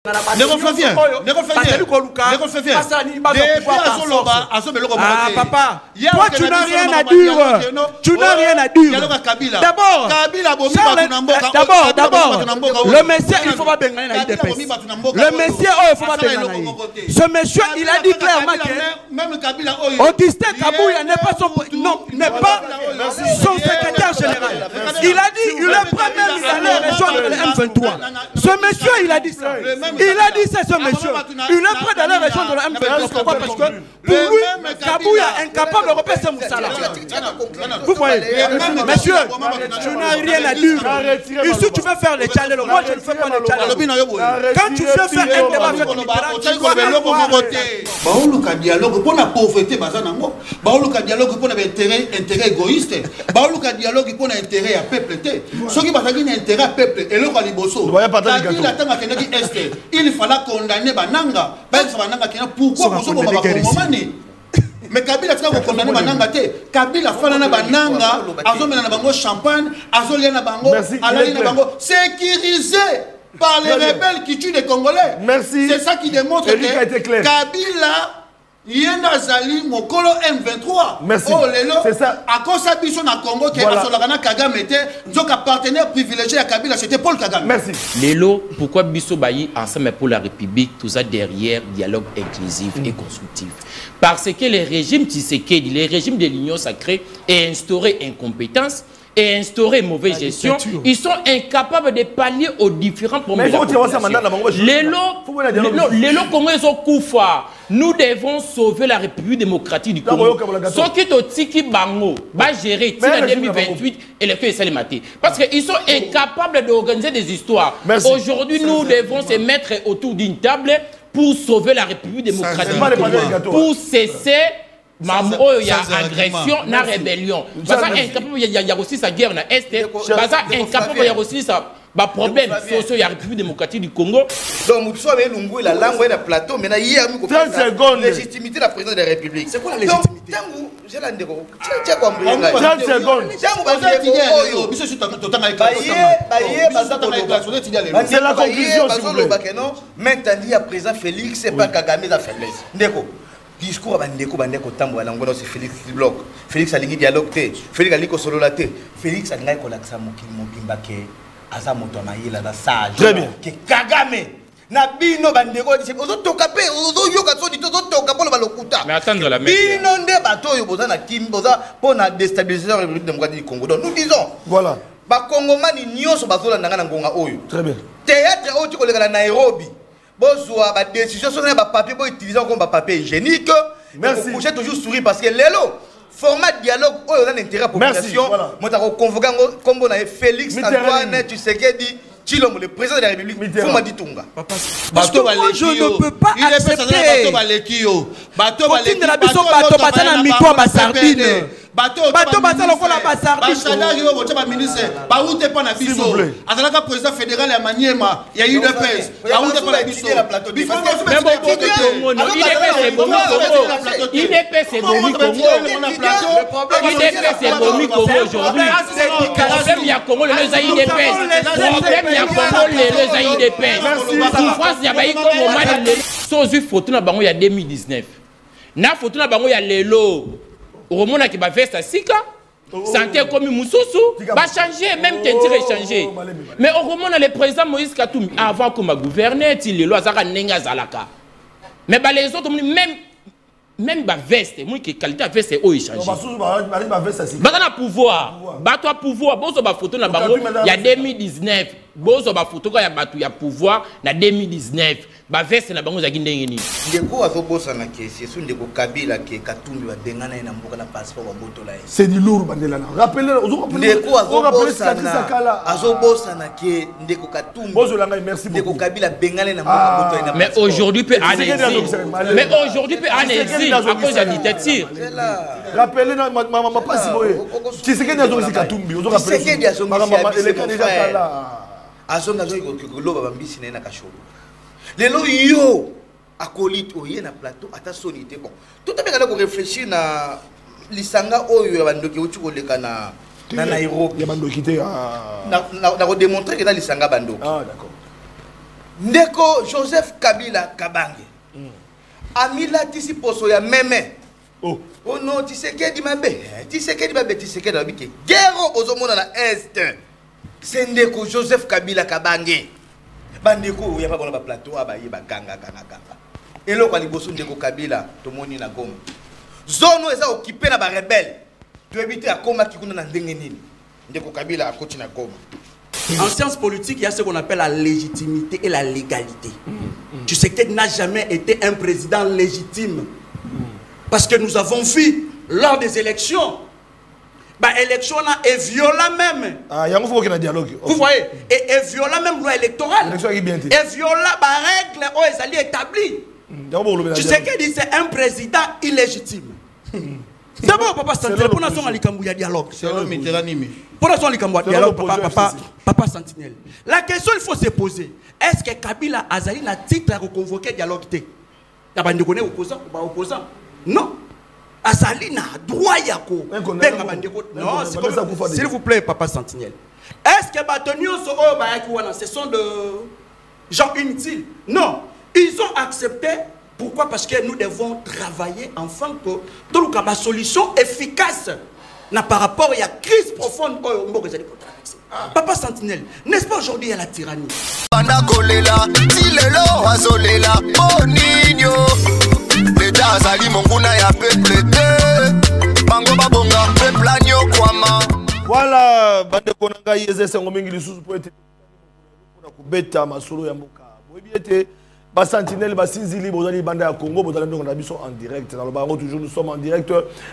Papa, toi tu n'as rien à dire. Tu n'as rien à dire. D'abord, le monsieur, il faut pas bénir la IDPS. Le monsieur, il faut pas bénir. Ce monsieur, il a dit clairement que Augustin Kabouya n'est pas son, non, n'est pas son secrétaire général. Il a dit, il est prêt même à aller rejoindre le M23. Ce monsieur, il a dit ça. Il a dit ça, ce monsieur. Il est prêt d'aller rejoindre le M23. Pourquoi? Parce que pour lui, Kabouya est incapable de repasser son salaire. Vous voyez, monsieur, tu n'as rien à dire. Ici, tu veux faire les challenges. Moi, je ne fais pas les challenges. Quand tu veux faire un débat avec Mitterrand, tu dois avoir un dialogue pour la pauvreté. Un dialogue pour l'intérêt égoïste. Un dialogue pour l'intérêt à peuple. Ceux qui ont un intérêt à peuple, et le Kaliboso, il fallait condamner Bananga. Pourquoi mais Kabila a condamné Bananga. Kabila a fait Bananga, a bango champagne, a bango, sécurisé par les rebelles qui tuent les Congolais. Merci. C'est ça qui démontre que Kabila Yenda Zali Mokolo M23. Merci. Oh lelo. C'est ça. À cause de Bison à Congo qui est à Kagame était donc un partenaire privilégié à Kabila, c'était Paul Kagame. Merci. Lelo, pourquoi Bisso Bayi ensemble pour la République, tout ça derrière dialogue inclusif et constructif. Parce que les régimes Tshisekedi, les régimes de l'Union sacrée et instauré incompétence et instaurer mauvaise gestion, ils sont incapables de pallier aux différents problèmes. Les Congolais sont Koufa. Nous devons sauver la République démocratique du Congo. Ceux qui ont tiki bango, va gérer en 2028 et les feux Salimate. Parce qu'ils sont incapables d'organiser des histoires. Aujourd'hui, nous devons se mettre autour d'une table pour sauver la République démocratique du Congo. Pour cesser. Il y a agression, il y a rébellion. Il y a aussi sa guerre dans l'Est. Il y a aussi ça. Problème social, il y a la République démocratique du Congo. Donc, il y a la langue et le plateau. Mais il y a la légitimité de la présidence de la République. C'est quoi la légitimité? J'ai la ndeko. Tu as compris? 30 secondes. C'est la conclusion, s'il vous plaît. Maintenant, il y a président Félix, c'est pas Kagame, la faiblesse. Ndeko. Discours à Bandeko Tambo, c'est Félix Bloc. Félix a ligne dialogue, Félix a ligne sololate, Félix a ligne kolaksa Mokimbake, Azamotonaï, la sage. Très bien. Kagame. Nabino Bandeko, Ozo Kapé, Ozo Yoka, Ozo Tokapolo Balokuta. Mais attendre la main. Bino de bateau, Yobozana Kimboza, pour la déstabilisation de la République démocratique du Congo. Donc nous disons, voilà. Bakongomani Nyoso Bazola Nangana Ngonga Oyo. Très bien. Théâtre Oyo Kolega Nairobi. Bonsoir, ma décision sur les papiers pour utiliser comme papier hygiénique. Merci. J'ai toujours souri parce que l'élo, format de dialogue, on a un intérêt à la population. Moi, j'ai convoqué comme on a Félix Antoine Tshisekedi, le président de la République. Vous m'avez dit Tunga. Parce que moi, je ne peux pas accepter. Bateau basalo ko la ministre baoute pas na biso azalaka président fédéral ya Maniema ya UDPS baoute pas na biso au moment où va veste à Sika, santé comme Moussoussou, va changer, même tenter de changer. Mais au moment où le président Moïse Katoum, avant que ma gouverner, il est là, ça n'a Zalaka. Mais les autres, même ma veste, moi qui qualité de veste, il change. Bah dans pouvoir, bah toi pouvoir, bon ça va photo na bango, il y a 2019, bon ça va photo quand il y a pouvoir, na 2019. Ba veste na bango za kindengeni ndeko azobosa na kesi so ndeko Kabila ke Katumbi wa bengana na mboka na passeport wa botola c'est du lourd bandela na rappelez ndeko azobosa na ke ndeko Katumbi bozola ngai merci beaucoup ndeko Kabila bengana na mboka botola na mais aujourd'hui peut en exil à cause de la dictature rappelez na maman pas si boye Tshisekedi azobosa Katumbi ozo rappelez Tshisekedi azobosa ele déjà kala azonga zo ko loba bambisi na kasholo. Lelo yo acolyte oye na plateau ata sonité bon tout à fait réfléchir na lisanga oyo bandoki uti koleka na Nairobi ya bandoki te na démontrer que na lisanga bandoki ah d'accord Ndeko Joseph Kabila Kabange. Amila tisi poso ya meme. Oh non, tu sais qu'est-ce que Guerre aux hommes dans l'Est. C'est Ndeko Joseph Kabila Kabange. Bandeko, il n'y a pas de plateau, il y a ganga. Et là, quand il y a Ndeko Kabila, tout le monde est na Goma. Zone où ils sont occupés par les rebelles. Tu veux éviter à Goma qui est dans Ndengeni. Ndeko Kabila a continué à Goma. En sciences politiques, il y a ce qu'on appelle la légitimité et la légalité. Tu sais qu'il n'a jamais été un président légitime. Parce que nous avons vu, lors des élections, l'élection est violente même. Il y a un dialogue. Vous voyez, et violent même loi électorale. Et violent les règles où ils allaient établir. Tu sais qu'il dit c'est un président illégitime. C'est bon, papa Sentinelle. Pour nous, il y a dialogue. C'est le Mitterrand. Pour nous, il y a dialogue, papa Sentinelle. La question il faut se poser, est-ce que Kabila Azali a titre à convoquer dialogue? Il y a des opposants. Non. Azali n'a droit à non, s'il vous plaît, papa Sentinelle. Est-ce que ce sont de gens inutiles? Non. Ils ont accepté. Pourquoi? Parce que nous devons travailler afin que tout le solution efficace par rapport à la crise profonde. Papa Sentinelle, n'est-ce pas aujourd'hui il y a la tyrannie? Voilà, bande konanga yeze sengo mingi lisusu po ete pour kubeta masolo ya mboka. Boyebi ba Sentinelle ba sinzili bozali bande ya Congo bozali ndongo na biso en direct. Dans le baron toujours nous sommes en direct.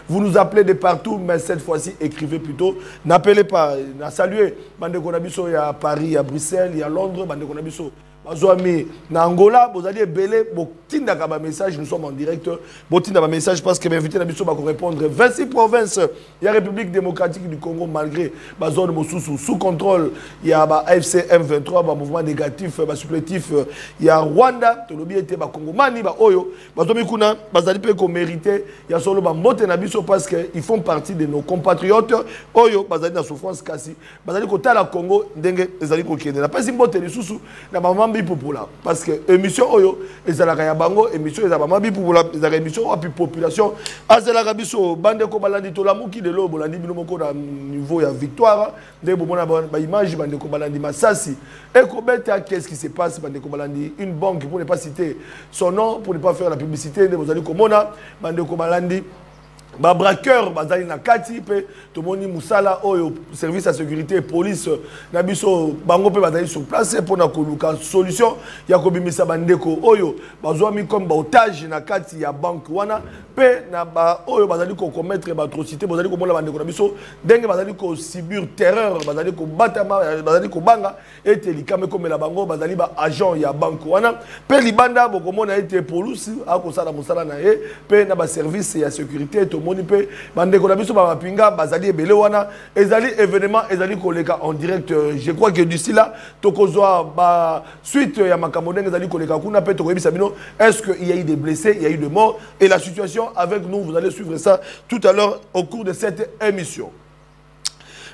Vous nous appelez de partout mais cette fois-ci écrivez plutôt. N'appelez pas, na saluer bande konabiso ya Paris, ya Bruxelles, ya Londres, bande konabiso Bazouami, na Angola, vous allez belé, botinda kaba message, nous sommes en direct. Botinda kaba message parce que l'invité n'a pas répondre. 26 provinces, il y a République démocratique du Congo malgré la zone sous contrôle. Il y a AFC M23, mouvement négatif, supplétif. Il y a Rwanda, Tolobi était Congo Mani, Oyo. Bazomi Kuna, Bazali Peko mérité. Il y a solo Mote Nabiso parce qu'ils font partie de nos compatriotes. Oyo, Bazali na souffrance Kassi. Bazali Kota la Congo, Ndenge, Bazali Kokene. La pas Mbote les sous na maman Bipopula. Parce que émission Oyo, Ezalaka Bango, émission Ezalaka Bipopula, Ezalaka émission à population. Azalaka Biso, Bande Kobalandi Tolamuki de l'eau, Bolandi Binomoko à niveau de victoire. Dès Bomona image, Bande Kobalandi Massassi. Et Kobeta, qu'est-ce qui se passe, Bande Kobalandi? Une banque, pour ne pas citer son nom, pour ne pas faire la publicité, de Bozali Komona, Bande Kobalandi. Ba braqueur bazali na kati pe to moni musala oyo service à sécurité police na biso bango pe bazali sur place pour na koluka solution ya kobimisa bandeko oyo bazwami comme ba otage na kati ya banque wana pe na ba oyo bazali ko commettre ba atrocité bazali ko mona bandeko na biso ndenge bazali ko subir terreur bazali ko batama bazali ko banga ete likame comme la bango bazali ba agent ya banque wana pe libanda boko mona ete police akosala musala na ye pe na ba service ya sécurité to moni pe bande ko na biso ba mapinga bazali ebele wana ezali événement ezali koleka en direct. Je crois que d'ici là tokozwa ba suite ya makambo ndenge ezali koleka kuna pe tokoyebisa bino est-ce que il y a eu des blessés, il y a eu des morts et la situation avec nous vous allez suivre ça tout à l'heure au cours de cette émission.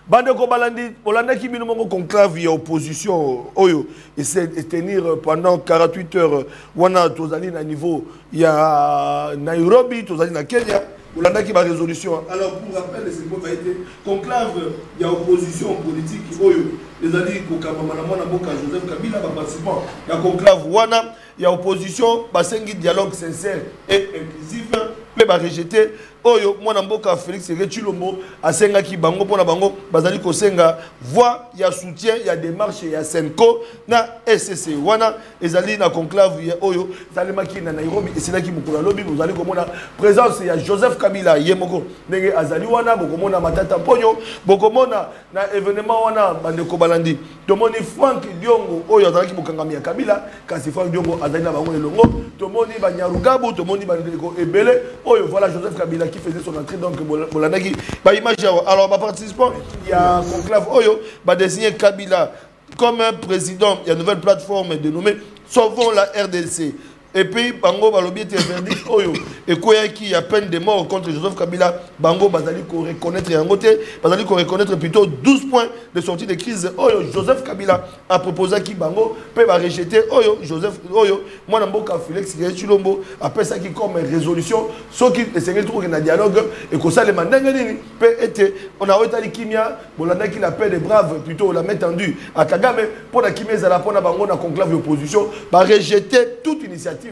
Bande ko balandi Olanda ki bino mongo conclave ya opposition oyo essaie de tenir pendant 48 heures wana tozali na niveau ya Nairobi tozali na Kenya. Olanda qui va résolution. Alors pour rappel, c'est quoi a été conclave, il y a opposition politique oyo les alliés Kokamama na Boka Joseph Kabila va participant. Il y a conclave wana, il y a opposition, basengi dialogue sincère et inclusif, mais va rejeter oyo mwana mboka Félix Retulombo asenga ki bango pona bango bazali ko senga voix ya soutien ya démarche ya Senko na SCC wana ezali na conclave ya oyo zalemaki na Nairobi esilaki mukula lobi bozali komona présence ya Joseph Kabila yemoko ndenge azali wana bokomona matata ponyo bokomona na événement wana bande ko balandi tomoni Frank Diongo oyo azalaki bokangami ya Kabila kasi Frank Diongo azali na bango elongo tomoni banyarugabu tomoni bande ko ebele oyo voilà Joseph Kabila qui faisait son entrée donc Bolandaki ba image alors ba participant il y a un conclave oyo ba désigner Kabila comme un président il y a une nouvelle plateforme dénommée Sauvons la RDC Et puis, Bango Balobi était verdict, Oyo, et quoi qui y a peine de mort contre Joseph Kabila, Bango Bazali qu'on reconnaître et en côté, Bazali qu'on reconnaître plutôt 12 points de sortie de crise. Oyo, Joseph Kabila a proposé qui Bango peut rejeter, Oyo, Joseph, Oyo, moi Namboka Félix Chilombo, après ça qui comme résolution, ce qui est un truc dans dialogue, et que ça les mandangani peut être, on a retali Kimia, on a qui l'appelle des braves, plutôt on l'a mis tendu à Kagame, pour la Kimia Zalapona Bango, on a conclave l'opposition, va rejeter toute initiative.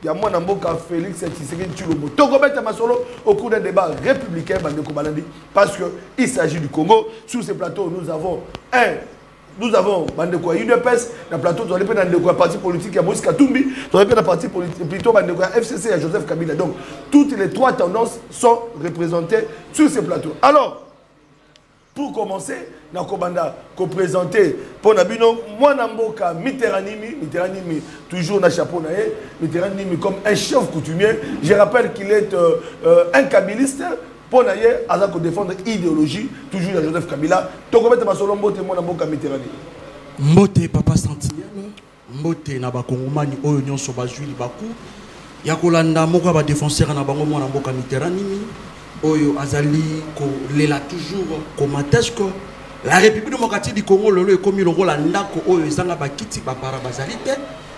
Il y a moi Namboka Félix Tshisekedi Tshilombo. Tokobeta Masolo au cours d'un débat républicain parce qu'il s'agit du Congo. Sur ces plateaux, nous avons Bandeko UDPS, le plateau, nous avons un parti politique, il y a Moïse Katumbi, nous avons un parti politique, plutôt Bandeko FCC et Joseph Kabila. Donc, toutes les trois tendances sont représentées sur ces plateaux. Alors, pour commencer, nous avons présenté pour Nabino, moi Namboka Mitterrandimi, toujours dans le chapeau, Mitterrandimi comme un chef coutumier. Je rappelle qu'il est un kabiliste pour défendre l'idéologie, toujours dans Joseph Kabila. Tu as dit moi Namboka Mitterrandimi. Mbote Papa Sentinelle, Mbote Nabakongomani, Oyon Sobazui, Bakou, Yakolanda, Moka défenseur Nabango, moi Namboka Mitterrandimi. Oyo Azali ko lela toujours komatesque la République démocratique du Congo lolo est comme le rôle ndako oyo ezanga bakiti ba para bazalité.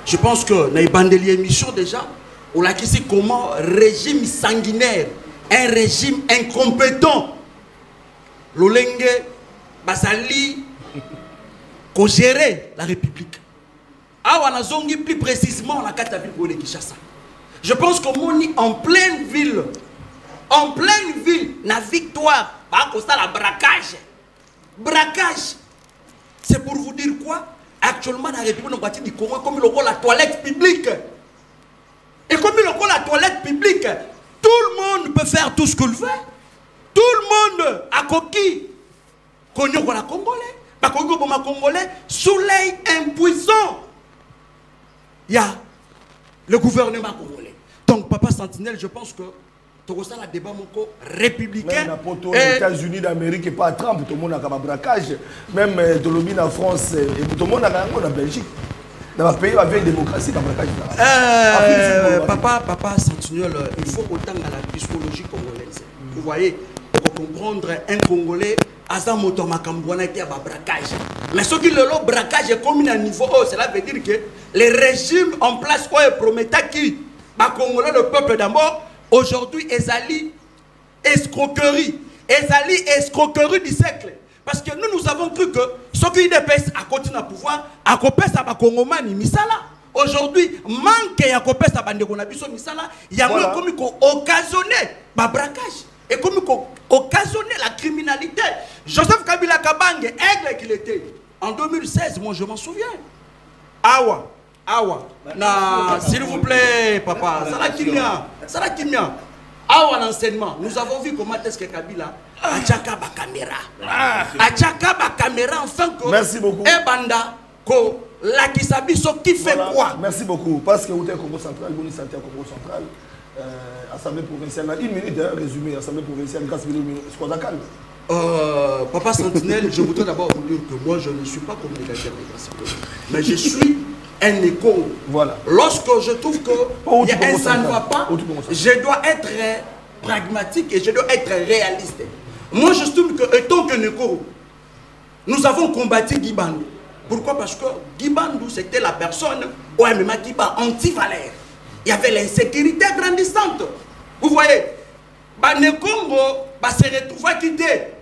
Je pense que na ibandeli émission déjà on l'a dit comment régime sanguinaire, un régime incompétent lolenge bazali ko gérer la République. Awa na zongi plus précisément la carte ville de Kinshasa. Je pense que moni en pleine ville, la victoire, la braquage. Braquage, c'est pour vous dire quoi? Actuellement, la République démocratique du Congo, comme il y a la toilette publique. Et comme il y a la toilette publique, tout le monde peut faire tout ce qu'il veut. Tout le monde a coquille. Cognon la Congolais, pas Congolais, soleil impuissant. Il y a le gouvernement congolais. Donc, Papa Sentinelle, je pense que ça la débat républicain. Même les États-Unis d'Amérique et pas à Trump, tout le monde a un braquage. Même de l'Obin en France et tout le monde a en Belgique. Dans un pays avec la démocratie, il y a un braquage. Papa Sentinelle, il faut autant à la psychologie congolaise. Vous voyez, pour comprendre un Congolais, Asa Moto Makambouana était à braquage. Mais ce qui le braquage est comme un niveau haut, cela veut dire que les régimes en place promettent qui les Congolais, le peuple d'abord. Aujourd'hui, Ezali, escroquerie du siècle. Parce que nous avons cru que ce qui est à continuer à pouvoir, à copé ça va Congomani misala. Aujourd'hui, manque à copé ça va Ndegonabiso misala, il y a comme occasionné le braquage et comme occasionné la criminalité. Joseph Kabila Kabange, aigle qu'il était en 2016, moi je m'en souviens. Awa. S'il vous plaît, papa, ça la kimia. Awa l'enseignement. Nous avons vu comment est-ce que Kabila a tchaka ba caméra enfin que. Merci beaucoup. Et banda ko la kisabiso qui fait quoi? Merci beaucoup. Parce que vous êtes au Congo central, vous êtes au Congo central. Assemblée provinciale, une minute, résumé, Assemblée provinciale, grâce à Papa Sentinelle, je voudrais d'abord vous dire que moi je ne suis pas communicateur, mais je suis un écho. Voilà. Lorsque je trouve que ça ne va pas, je dois être pragmatique et je dois être réaliste. Moi je trouve que, étant qu'un écho, nous avons combattu Guy Bandou. Pourquoi? Parce que Guy Bandou c'était la personne OMMA qui bat anti-valère. Il y avait l'insécurité grandissante. Vous voyez, Banekongo se retrouve quitté.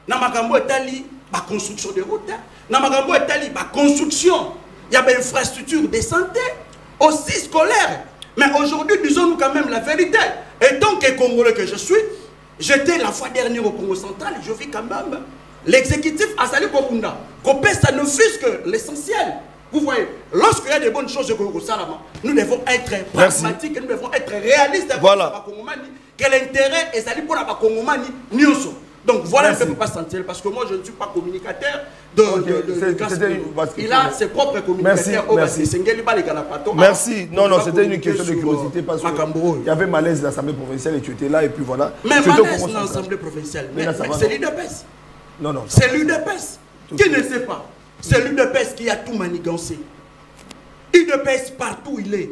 Namagambo Etali, construction de routes. Namagambo Etali, construction. Il y avait une infrastructure de santé, aussi scolaire. Mais aujourd'hui, disons-nous quand même la vérité. Et tant que Congolais que je suis, j'étais la fois dernière au Congo central, je vis quand même. L'exécutif Azali Kokunda, ça ne fût que l'essentiel. Vous voyez, lorsqu'il y a des bonnes choses au Congo Salama, nous devons être pragmatiques et nous devons être réalistes. Voilà. Quel intérêt est Azali pour la Congomani Nyonso. Donc voilà un peu pas sentir parce que moi je ne suis pas communicateur de il a ses propres communicateurs. Merci. Non, c'était une question de curiosité parce qu'il y avait malaise dans l'Assemblée provinciale et tu étais là et puis voilà. Mais malaise dans l'Assemblée provinciale, c'est l'UDPS. Non. C'est l'UDPS. Qui ne sait pas? C'est l'UDPS qui a tout manigancé. UDPS partout où il est.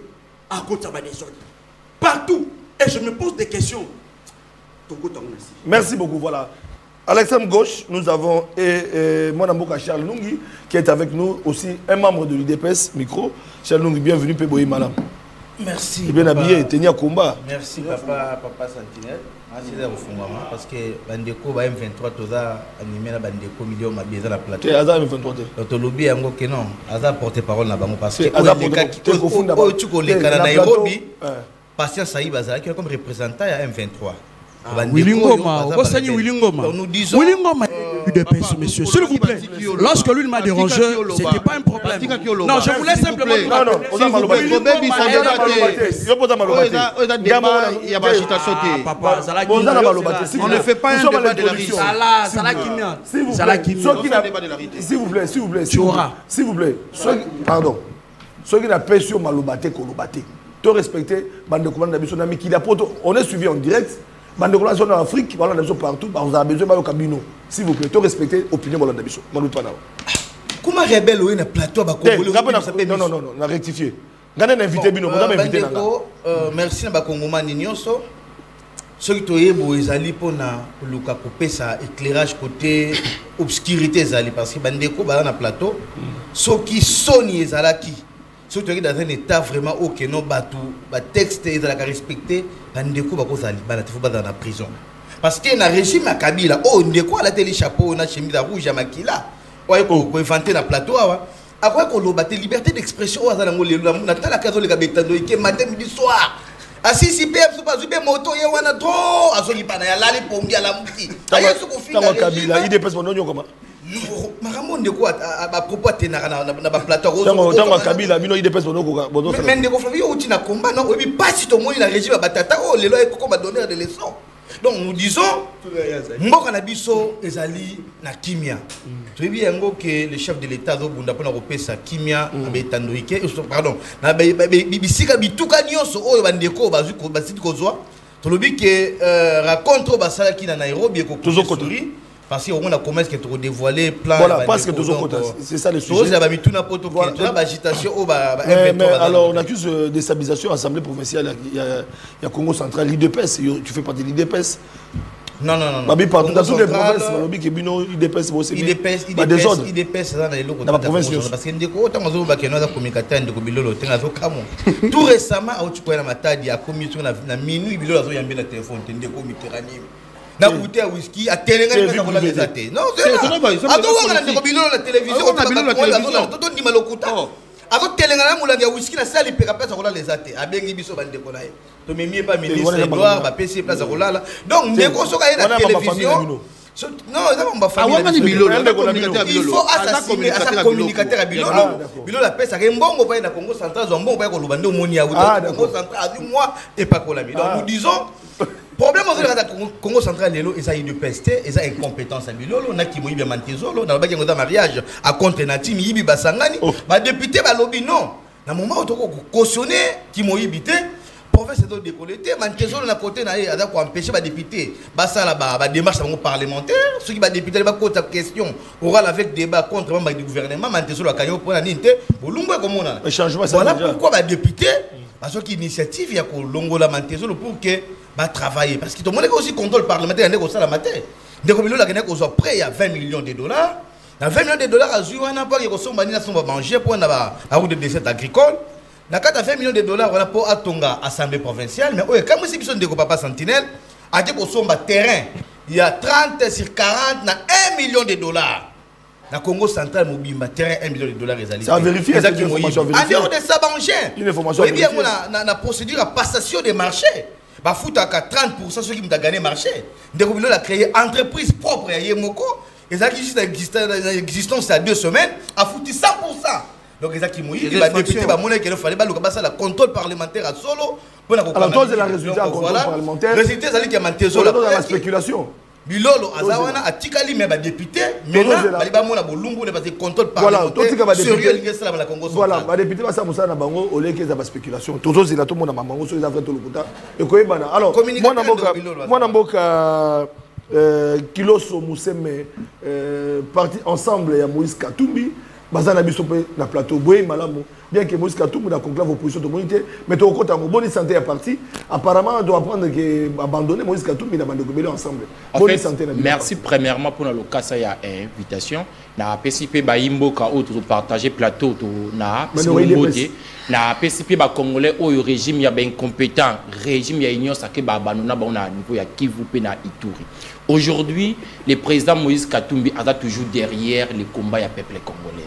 à côté de des autres. Partout. Et je me pose des questions. Merci beaucoup. Voilà. À l'extrême gauche, nous avons mon amboka Charles Nungi, qui est avec nous aussi, un membre de l'UDPS, micro. Charles Nungi, bienvenue, Péboï Malam. Merci. Bien habillé, tenir combat. Merci, papa Sentinelle. Merci d'avoir fait parce que Bandeko, M23, toza animé la Bandeko, million ma biais dans la plateau. C'est Azar M23. Donc, le lobby, que non. Azar porte-parole là-bas parce que Nairobi, Patient Saïd Bazar, qui est comme représentant à M23. Willingoma, nous disons Willingoma UDPS, monsieur. S'il vous plaît, lorsque lui m'a dérangé, ce n'était pas un problème. Non, je voulais simplement. Non, on a on ne fait pas un débat de la rue. S'il vous plaît, s'il vous plaît, pardon. Ceux qui n'ont pas sur Malobate, Kolobate, tu respecter on est suivi en direct. En Afrique, on a partout, on a besoin de cabino. S'il vous plaît, tu respectez l'opinion de l'Andabiso. Comment rebelle ou un plateau à Non, on a rectifié. On a invité Bino, on a invité merci à Bakongoma Ninyonso. Ceux qui ont eu pour éclairage côté obscurité, parce que Bandeko dans un plateau, ceux qui sont Ezalaki. Si tu es dans un état vraiment ok, non, le texte est respecté, Bandeko va dans la prison. Parce que dans le régime à Kabila, Ndeko a télé chapeau, on a chemise rouge à Makila, on a inventé dans le plateau, après qu'on a la liberté d'expression, on a la case de Kabetando, qui matin, midi, soir. Assis si PM super moto ya wana trop azoli pana ya lali pongi ala muti. Ayo suko finga Kabila, il dépasse mon oignon comment? Makamon de quoi à propos na ba plateau rose. Tango Kabila, bino il dépasse mon oignon. Mais ndeko Flavio uti na combat non, et puis pas si to moni la régime batata les lois ko ba donner des leçons. Donc nous disons mboka na biso ezali na kimia. Tu bien ngo que le chef de l'état zo bunda pona kopesa kimia betandoike pardon na bisika bituka nyonso oyo bandeko bazu ko basiti kozwa to lobi que raconte basala ki na Nairobi ko toujours parce qu'on a commencé à dévoiler plein voilà parce que toujours c'est ça le sujet alors on accuse déstabilisation assemblée provinciale il y a Congo central l'IDPS tu fais partie de l'IDPS non partout dans toutes les provinces lobby que bino IDPS aussi IDPS dans la province parce que ndeko autant zo ba keno za communicateur ndeko bilolo tenga zo kamo tout récemment au tu na matadi ya commission na minuit bilolo zo yambe na téléphone ndeko miterani na bouteille à whisky à télénga na kola les athées non c'est na ndeko bilolo na télévision to ndima lokuta ako télénga na mulanga ya whisky na sali peka pesa kola les athées abengi biso bandeko na ye to memie pas ministre Edouard ba PC place à kolala donc ndeko soka ye na télévision non, il faut assassiner un communicateur à Bilolo. Bilolo la paix, ça fait un bon au Congo central, un bon au Congo central, du mois et pas Colami. Donc nous disons, problème au Congo central, ils ont une pesté, ils ont une compétence à Bilolo, on a qui m'a mantizolo, dans le mariage à contre Natim, Yibi Basangani, ma député Balobi, non. Dans le moment où on a cautionné, qui m'a évité. Province de décolleté, Mantezo na côté na a pour empêcher les députés basa la démarche parlementaire, ceux qui va député va côté question oral avec débat contre membre du gouvernement, Mantezo la caillou pour la ninte, bolungo comme on a. Changement ça. Voilà pourquoi les députés parce que initiative il y a ko longo la Mantezo pour que va travailler parce que tout le monde aussi contrôle parlementaire ndeko ça la matin. Ndeko bilo la ko soit prêt à 20 millions de dollars. Dans 20 millions de dollars à jouer on a pas ko somba ni na somba manger pour na route de décès agricole. Na 20 millions de dollars, on a pour Atonga, Assemblée provinciale, mais comme si nous sommes Papa Sentinelle, à dire qu'on sommes terrain, il y a 30 sur 40, na 1 million de dollars. Na Congo central, Mobimba, terrain 1 million de dollars. Ça a vérifié, c'est une information vérifiée. En dehors de ça, une information vérifiée. Oui, bien, on a procédure à passation des marchés. Bah, fout à 30% ceux qui ont gagné marché. Ndekobilo a créé entreprise propre à Yemoko. Et ça qui existence à 2 semaines, a foutu 100%. Donc, les qui mouillent, il va député, il fallait la contrôle parlementaire à solo. Alors, toi, c'est la résultat contrôle parlementaire. Résultat, c'est qu'il y a la spéculation. Bilolo, Azawana, a Tikali, mais député, maintenant, il va y avoir le contrôle parlementaire. Voilà, les députés, ça va bango au lait qui est la spéculation. Toujours, c'est là tout le monde a maman, sur les affaires de l'Okuta. Et quoi, alors, moi, Namboka, Kiloso, Mousseme, parti ensemble, il y a Moïse Katumbi. Bazana biso pe na plateau boy malamu bien que Moïse Katumbi a conclave opposition de l'opposition, mais tu as encore bonne santé à partir. Apparemment, on doit apprendre qu'abandonner Moïse Katumbi dans le ensemble. Bonne santé. Merci premièrement pour le cas de l'invitation. Na PCP Baimbo ka autre partager plateau na na PCP ba congolais au régime ya ben incompétent régime ya union saké ba banona ba na niveau ya Kivu pe na Ituri. Aujourd'hui, le président Moïse Katumbi a toujours derrière les combats du peuple congolais.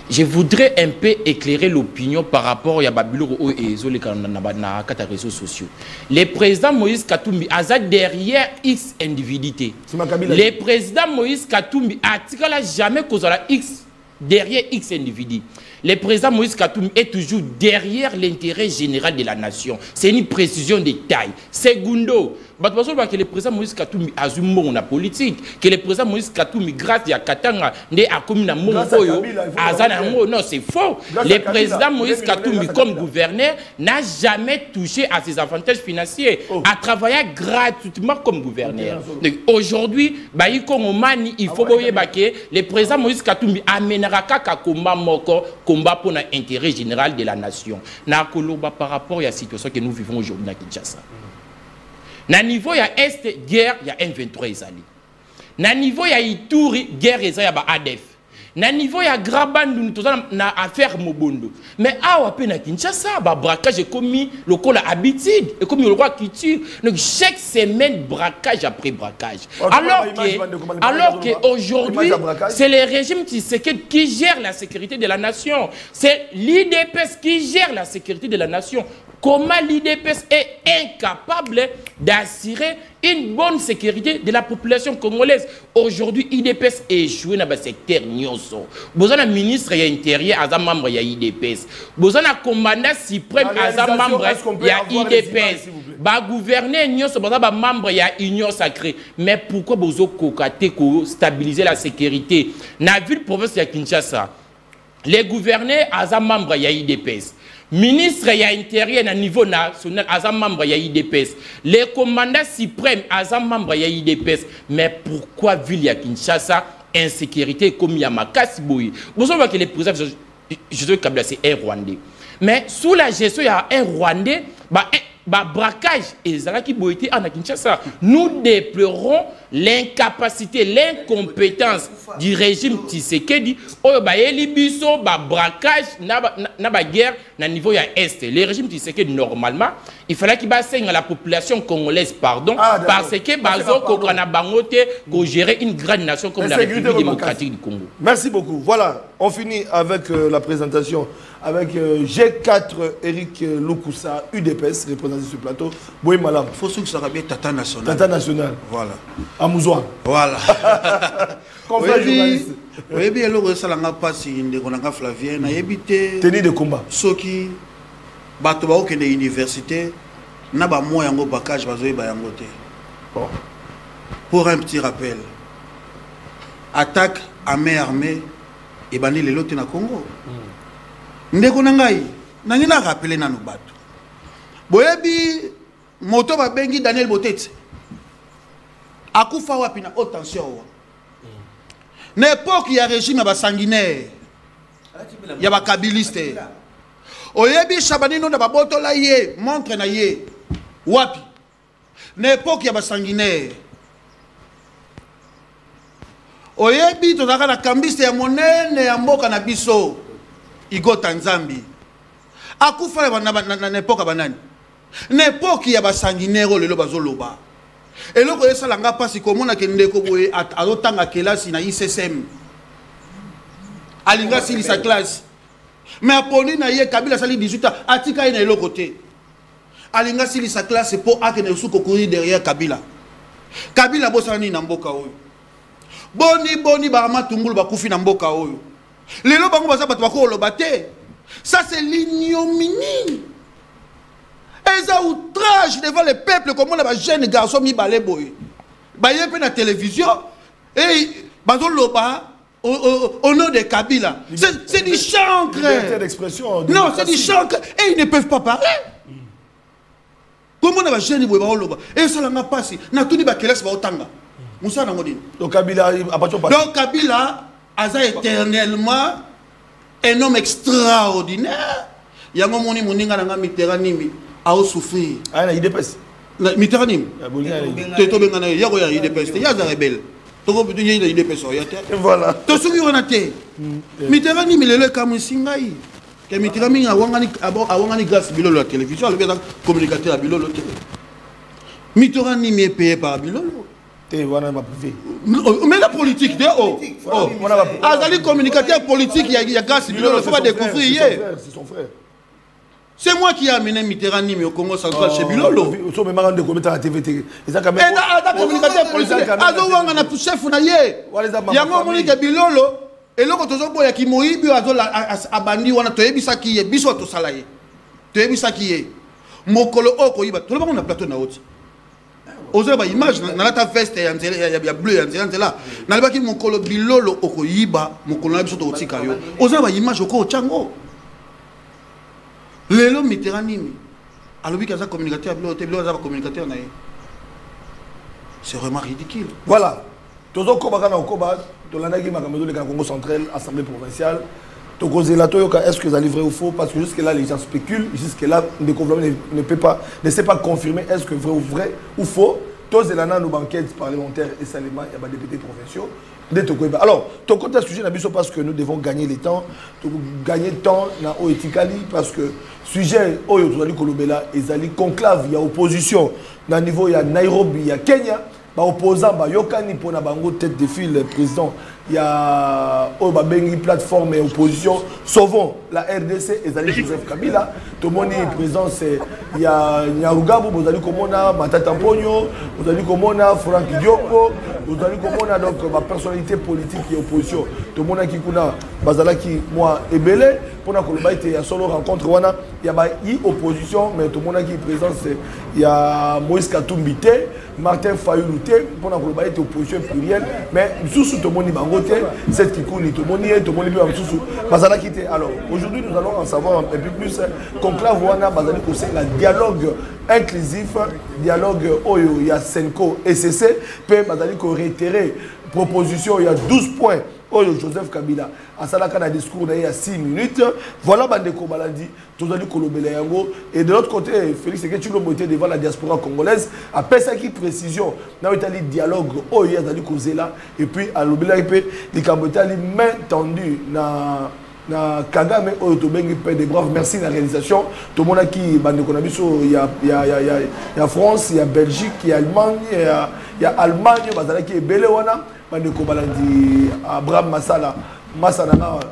Je voudrais un peu éclairer l'opinion par rapport à Babylou et les réseaux sociaux. Le président Moïse Katumbi a derrière X individualité. Le président Moïse Katumbi a jamais causé X derrière X individu. Le président Moïse Katumbi est toujours derrière l'intérêt général de la nation. C'est une précision de taille. Segundo, que le président Moïse Katumbi a eu la politique, que le président Moïse Katumbi, grâce à Katanga, a commis un non, c'est faux. Le président Moïse Katumbi, comme gouverneur, n'a jamais touché à ses avantages financiers, a travaillé gratuitement comme gouverneur. Aujourd'hui, il faut que le président Moïse Katumbi amènera un combat pour l'intérêt général de la nation. Par rapport à la situation que nous vivons aujourd'hui à Kinshasa. Na niveau ya Est, guerre, il y a M23 ezali. Na niveau ya Ituri, guerre ezali ya ADF. Na niveau ya Grabandu, nous avons na affaire Mobondo. Mais awa pe na Kinshasa, braquage est commis, le col a habitude, et comme le roi qui tue. Donc chaque semaine, braquage après braquage. Alors qu'aujourd'hui, c'est le régime qui gère la sécurité de la nation. C'est l'IDPS qui gère la sécurité de la nation. Comment l'IDPS est incapable d'assurer une bonne sécurité de la population congolaise. Aujourd'hui, l'IDPS est échoué dans le secteur Nyonso. Vous avez un ministre de l'Intérieur, un membre de l'IDPS. Vous avez un commandant suprême, un membre de l'IDPS. Le gouverneur Nyonso, vous avez un membre de l'Union sacrée. Mais pourquoi vous avez stabiliser la sécurité? Dans la ville province de Kinshasa, les gouverneurs, un membre de l'IDPS. Ministre ya intérieur à niveau national, à membre ya IDPS. Les commandants suprêmes, à membre ya IDPS. Mais pourquoi ville ya Kinshasa, insécurité comme Yamakasi Boui? Vous savez que les présidents, Joseph Kabila, c'est un Rwandais. Mais sous la gestion, il y a un Rwandais, braquage et Zalaki Boïti en Kinshasa. Nous déplorons l'incapacité, l'incompétence du régime Tshisekedi. Biso, braquage, na guerre, na niveau ya Est. Le régime Tshisekedi, normalement, il fallait qu'il basseigne à la population congolaise, pardon, parce que Bazo Kokana Bangote, pour gérer une grande nation comme la République démocratique du Congo. Merci beaucoup. Voilà, on finit avec la présentation avec G4 Eric Lukusa, UDPS, représenté sur le plateau. Boy Malam. Il faut que ça soit bien Tata National. Tata National. Voilà. Amouzoua. Voilà. Confrère journaliste. Oui, bien, alors, ça n'a pas si on a Flavien, on a évité. Tenue de combat. Ceux qui battent au de l'université, n'a pas moins en bacage, pour un petit rappel, attaque à main armée et banni les lots na Congo. Ndeko nangai, nangina rappelé na nubatu. Boyebi moto ba bengi Daniel Botete. Akufa wapi na haute tension. N'époque il y a régime ba sanguinaire. Il y a ba kabiliste. Oyebi Chabani no na ba botola ye, montre na ye. Wapi. N'époque il y a ba sanguinaire. Oyebi tozaka na kambiste ya monene ya mboka na biso. Igo Tanzambi. Akufa na n'époque banani. N'époque ya ba sanguinaire lelo bazoloba. Et là ko yesa langa pasi komona ke ndeko boye azotanga kelasi na ICSM. Alinga sili sa classe. Mais aponi na ye Kabila sali 18 ans atika ina elo côté. Alinga sili sa classe pour akene suko courir derrière Kabila. Kabila bosani na mboka oyo. Boni ba matungulu bakufi na mboka oyo. Lelo bango baza bato bakolo bate. Ça c'est l'ignominie. Et ça outrage devant le peuple comme on a un jeune garçon mi balé boy. Ba yé na télévision et bazo loba au nom de Kabila. C'est du chancre. Non, c'est du chancre et ils ne peuvent pas parler. Comment on a un jeune boy ba loba et ça l'a passé. Na tout ni ba kelas ba otanga. Moussa na ngodi. Donc Kabila a pas. Donc Kabila aza éternellement un homme extraordinaire. Il y a un moment où il y a un Mitterrand a souffrir. Ah, il dépasse. Mitterrand, il y a un IDPS. Il y a un rebelle. Voilà. Tu souviens on a été. Mitterrand, il est le Kamusingaï. Que Mitterrand a eu grâce à la télévision, il a communiqué à Bilolo. Mitterrand est payé par Bilolo. Mais la politique, Azali communicateur politique, il y a grâce à Bilolo, il faut pas découvrir. C'est son frère. C'est moi qui ai amené Mitterrand au Congo central chez Bilolo. Ils sont même de commettre à la TVT. Ils ont quand même. Et communicateur politique, Azouanga na chef na ye. Il y a un Monique Bilolo. Et là, quand on a qui moïbi a bandi, on a toyebisa qui est, biso to salaye. Toyebisa qui est. Mokolo oko yiba. Tout le monde a plateau na haute. Osez ba image na la veste ya bleu ya là. Na ba ki mokolo bilolo oko yiba, mokolo na biso to otika yo. Osez ba image oko chango. Lelo Mitterrand nimi. Alobi kaza communicateur bilolo za communicateur na ye. C'est vraiment ridicule. Voilà. Tozo koba na koba, to landaki makamelo le Congo central, assemblée provinciale. To kozela toyoka est-ce que ça est vrai ou faux parce que jusque là les gens spéculent, jusque là le gouvernement ne sait pas confirmer est-ce que vrai ou faux. Tozela na nos banquettes parlementaires et seulement il y a des députés provinciaux. Alors, ton côté sujet n'a pas parce que nous devons gagner le temps, gagner le temps dans Oetikali parce que sujet Oyo Tozali Kolobela ezali conclave, il y a opposition dans le niveau il y a Nairobi, il y a Kenya. Opposant yokani pour na bango tête de file président il y a bengi plateforme et opposition sauvons la RDC et Zali Joseph Kabila tout le monde est présent c'est il y a Nyarugabu vous allez komona Matata Mponyo vous allez komona Franck Dioko vous allez komona donc ma personnalité politique et opposition tout le monde qui kuna bazala qui moi ebele pour na koloba il y a solo rencontre wana il y a opposition mais tout le monde qui est présent c'est il y a Moïse Katumbite Martin Fayulu pour la globalité de l'opposition plurielle, mais sous tout le monde cette qui coule, tout le monde est, tout le monde est. Alors, aujourd'hui, nous allons en savoir un peu plus. Conclave, c'est le dialogue inclusif, dialogue Oyo, il y a Senko et CC, puis réitérer proposition, il y a 12 points. Oyo Joseph Kabila a salaka na discours il y a 6 minutes. Voilà Bandeko Baladi, Tozali Kolobela yango. Et de l'autre côté, Félix Sekechilombo était devant la diaspora congolaise. Après ça qui précision, na itali dialogue Oyo Azali Kozela et puis à l'Obela IP, les Kambotali main tendue na Kagame Oyo Tobengi Père des Braves. Merci la réalisation. Tout le monde qui Bandeko Nabiso, il y a France, il y a Belgique, il y a Allemagne, il y a Allemagne, Bazala qui est Belewana. Bandeko Balandi Abraham Masala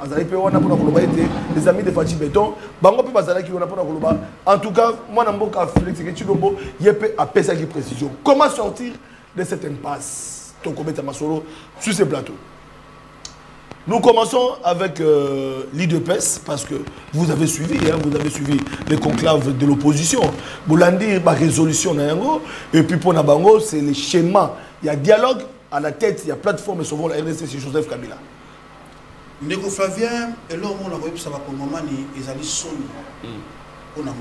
azali pe wana pona koloba ete les amis de Fati Béton bango pe bazala ki wana pona koloba en tout cas moi na mboka Félix Sekechilombo yepe a pesa qui précision comment sortir de cette impasse ton comité Masolo sur ce plateau. Nous commençons avec l'IDPS parce que vous avez suivi les conclaves de l'opposition. Bolandi ba résolution na yango et puis pour na bango c'est le schéma, il y a dialogue à la tête, il y a plateforme sauvons la RDC, c'est Joseph Kabila. Ndeko Flavien, et là, on a vu que ça va pour le moment, ils allaient sonner. On a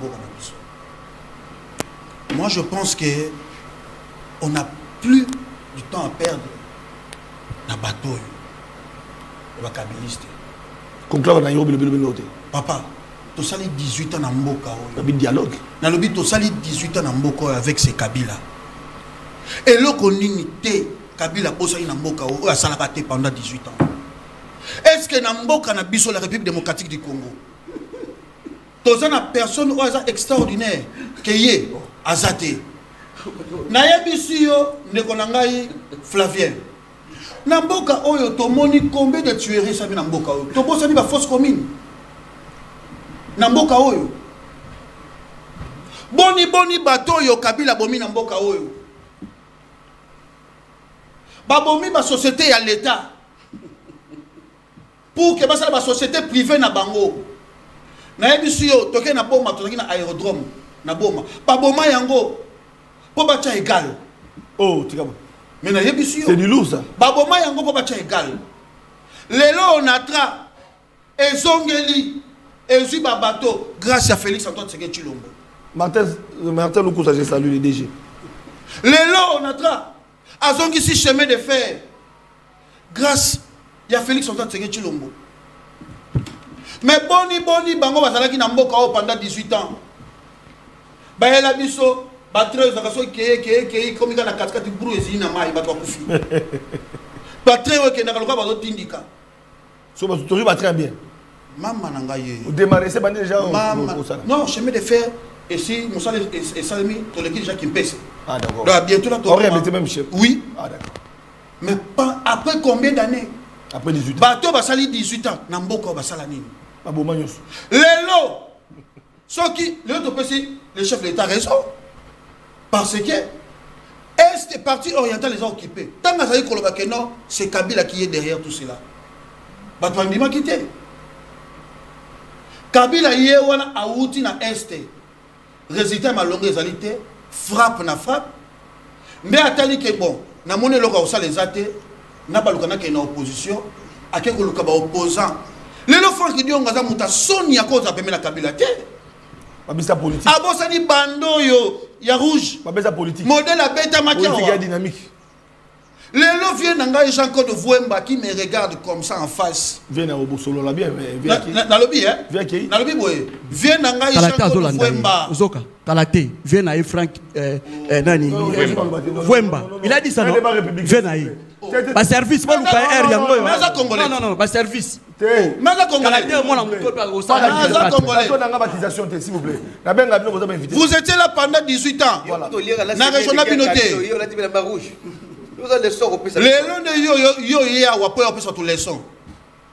moi, je pense qu'on n'a plus du temps à perdre dans le bateau. Le Kabiliste. Conclave Nairobi, le papa, tu as 18 ans dans Mboka. Il y a dialogue. Tu as 18 ans dans Mboka avec ces Kabila. Et là, on unité. Kabila posé na mboka o a salakate pendant 18 ans. Est-ce que na mboka na biso la République démocratique du Congo tozana personne o aza extraordinaire keye azate na yebisi yo ndeko na ngai Flavien na mboka oyo tomoni combien de tueries sami na mboka oyo to bosani ba fausse commune na mboka oyo boni bato yo Kabila bomi na mboka oyo babomi ba société à l'État pour que la société privée na bango na yebisi yo toke na boma tozaki na aérodrome na boma baboma yango po bacha égal oh tikabo mais na yebisi yo c'est du lourd ça baboma yango po bacha égal lelo onatra ezongeli ezui ba bateau grâce à Félix Antoine Sekechilombo Martin Lukusa j'ai salué les DG lelo onatra azongi si chemin de fer grâce à Félix Antoine Sekechilombo Mais boni bango bazalaki na mboka pendant 18 ans. Bayela biso ba 13 ans so ke comme na 4 bru ezini na mai ba to kufi. Ba 13 ke na kaloka ba tindika. So ba toujours ba très bien. Maman nanga ye. Vous démarrez c'est déjà non, chemin de fer et si Moussa et Salmi to l'équipe déjà qui pèse. Ah d'accord. Donc bientôt là on remet même chef. Oui. Ah d'accord. Mais pas après combien d'années? Après 18 ans. Bato ba sali 18 ans na mboka ba sala nini? Ba bomanyos. Lelo. Ce qui le chef de l'État a raison. Parce que Est parti oriental les a occupés. Tant que non, c'est Kabila qui est derrière tout cela. Batwandima quitté. Kabila y est a outi na Est. Résultat ma longue réalité, frappe na frappe. Mais atali que bon, na moné loka osa les athées, na balukana qui est en opposition, à quel que le opposant. Les Franck qui dit on gaza muta soni à cause de la Kabila té. Babisa politique. Ah bon ça dit bando yo, ya rouge. Babisa politique. Modèle à bêta maquia. Politique dynamique. Les lots viennent d'Anga et Jean-Claude Vouemba qui me regarde comme ça en face. Viens à Obosolo là bien, mais viens qui. Dans le bi hein. Viens qui. Dans le bi boy. Viens d'Anga et Jean-Claude Vouemba. Zoka. Kalate. Viens à Franck nani. Vouemba. Il a dit ça non. Viens à ba service pas nous air yango. Non non, ba service. Mais ça congolais. S'il vous plaît. Vous étiez là pendant 18 ans. Na région na binoté. Les longs de yo ya wa po sur tous les sons.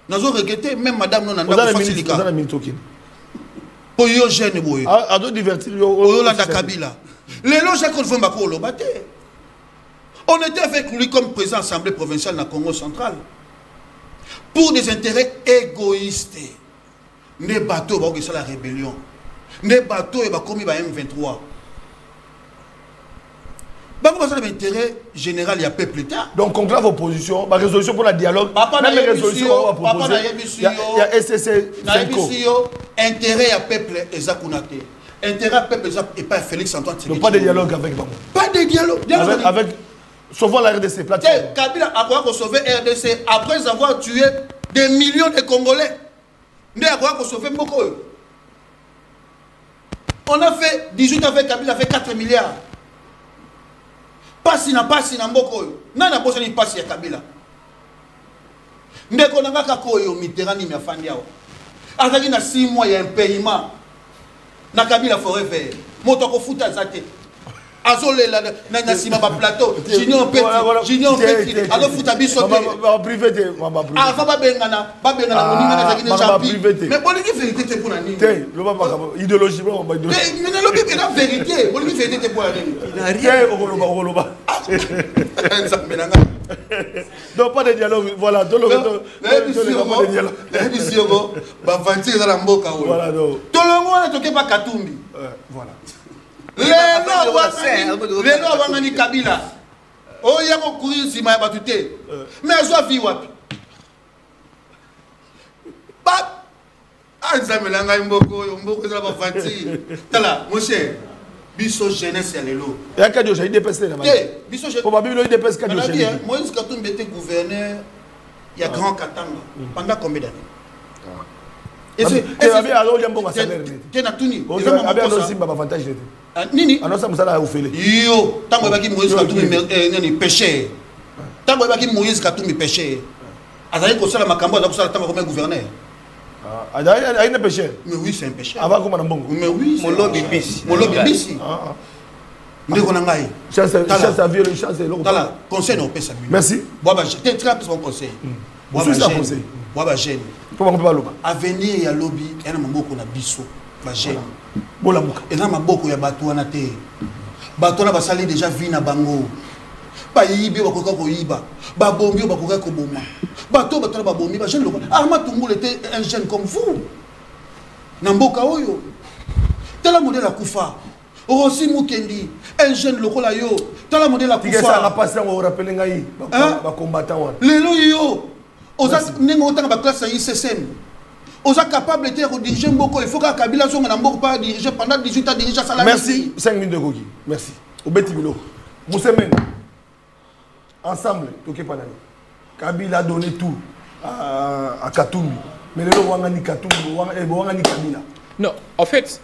Nous avons regretté même madame non anda facilika. Pour yo jeune boy. A do divertir yo la Kabila. Les longs Jacques Vouemba ko lo baté. On était avec lui comme président de l'Assemblée provinciale dans le Congo central. Pour des intérêts égoïstes. Les bateaux, c'est la rébellion. Les bateaux, ils commis par M23. C'est un intérêt général, il y a peu plus tard. Donc, conclave opposition, ma résolution pour le dialogue, même les résolutions qu'on va proposer, il y a SCC 5 ans. Intérêt à peuple exact. Intérêt à peuple exact et pas Félix Antoine. Donc, pas de dialogue avec Bango. Pas de dialogue. Avec sauvons la RDC, plateforme. Kabila a quoi sauver RDC après avoir tué des millions de Congolais. Mais à quoi sauver beaucoup. On a fait 18 ans avec Kabila, fait 4 milliards. Pas si na mboko. Non, na bossé ni pas si Kabila. Ndeko na ngaka koyo Mitterrand ni mafandi yao. Azali na 6 mois il y a un paiement. Na Kabila forever. Moto ko futa zate. Azolela na sima ba plateau junior petit alors futa biso ba privé te ah fa ba bengana moninga na zakine champi mais bolingi vérité te pour nani te le ba idéologie ba idéologie mais na lobi na vérité bolingi vérité te pour nani il a rien okoloba donc pas de dialogue voilà tout le pas de dialogue émission ba vanti za la mboka voilà donc tout le monde toke pas Katumbi voilà les gens wangani Kabila oh ya ko courir sima ya batute mais azo vi wapi ba anzamela ngai mboko za ba fanti tala mon cher biso jeunesse ya lelo ya kadio j'ai dépassé là biso pour ba biblo dépasse kadio j'ai Moïse Katumbi était gouverneur il y a Grand Katanga pendant combien d'années et c'est alors il y a un bon salaire tena tuni abia no simba ba avantage nete nini anosa musala ya ufele yo tango baki Moïse Katumbi nani péché tango baki Moïse Katumbi péché azali ko sala makambo azali ko sala tango comme gouverneur ah il ne péché mais oui c'est un péché avant comme na mbongo mais oui molobi bisi ndeko na ngai chance vie le chance le tala conseil no pesa lui merci boba j'étais très mon conseil boba conseil boba jeune pour pas loba avenir ya lobby ena maboko na biso ba jeune bola muka ena maboko ya bato wana te bato na basali déjà vie na bango ba yibi bakoka ko yiba ba bombi bakoka ko boma bato na ba bombi ba jeune lokala Arma Tungulu était un jeune comme vous na mboka oyo tala modèle à Kufa Rossi Mukendi un jeune lokola yo tala modèle à Kufa tigesa na passer on rappeler ngai ba combattant wana lelo yo oza nengo otanga ba classe ya ICSM oza capable de diriger mboko il faut que Kabila songa na mboko pas diriger pendant 18 ans diriger ça. Merci 5 minutes de Gogi merci obeti bilo Moussemene ensemble toke panani Kabila a donné tout à Katumbi Mais le Wangani Katumbi, Wangani Kabila. Non, en fait,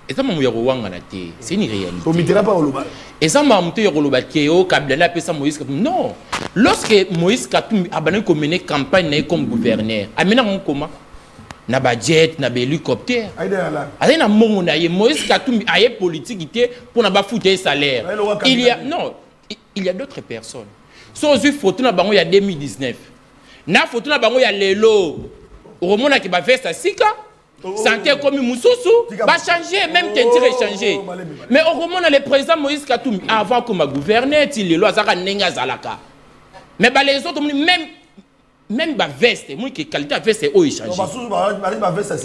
c'est une réalité. On ne pas au Loba. Et ça m'a monté au Loba qui est au Kabila, Moïse Katumbi. Non. Lorsque Moïse Katumbi a mené campagne comme gouverneur, a mené un comment? Na budget, na hélicoptère. Aïe na Moïse Katumbi a politique pour na foutre salaire. Il y a d'autres personnes. Sans une photo na bango il y a 2019. Na photo na bango il y a lelo. Au moment qui va faire ça sika. Santé comme Moussoussou va changer, même tenter changer. Mais au moment où le président Moïse Katumbi, avant comme gouverneur, il est là, ça a nenga zalaka. Mais les autres, même la veste, moi qui qualité de veste, il change.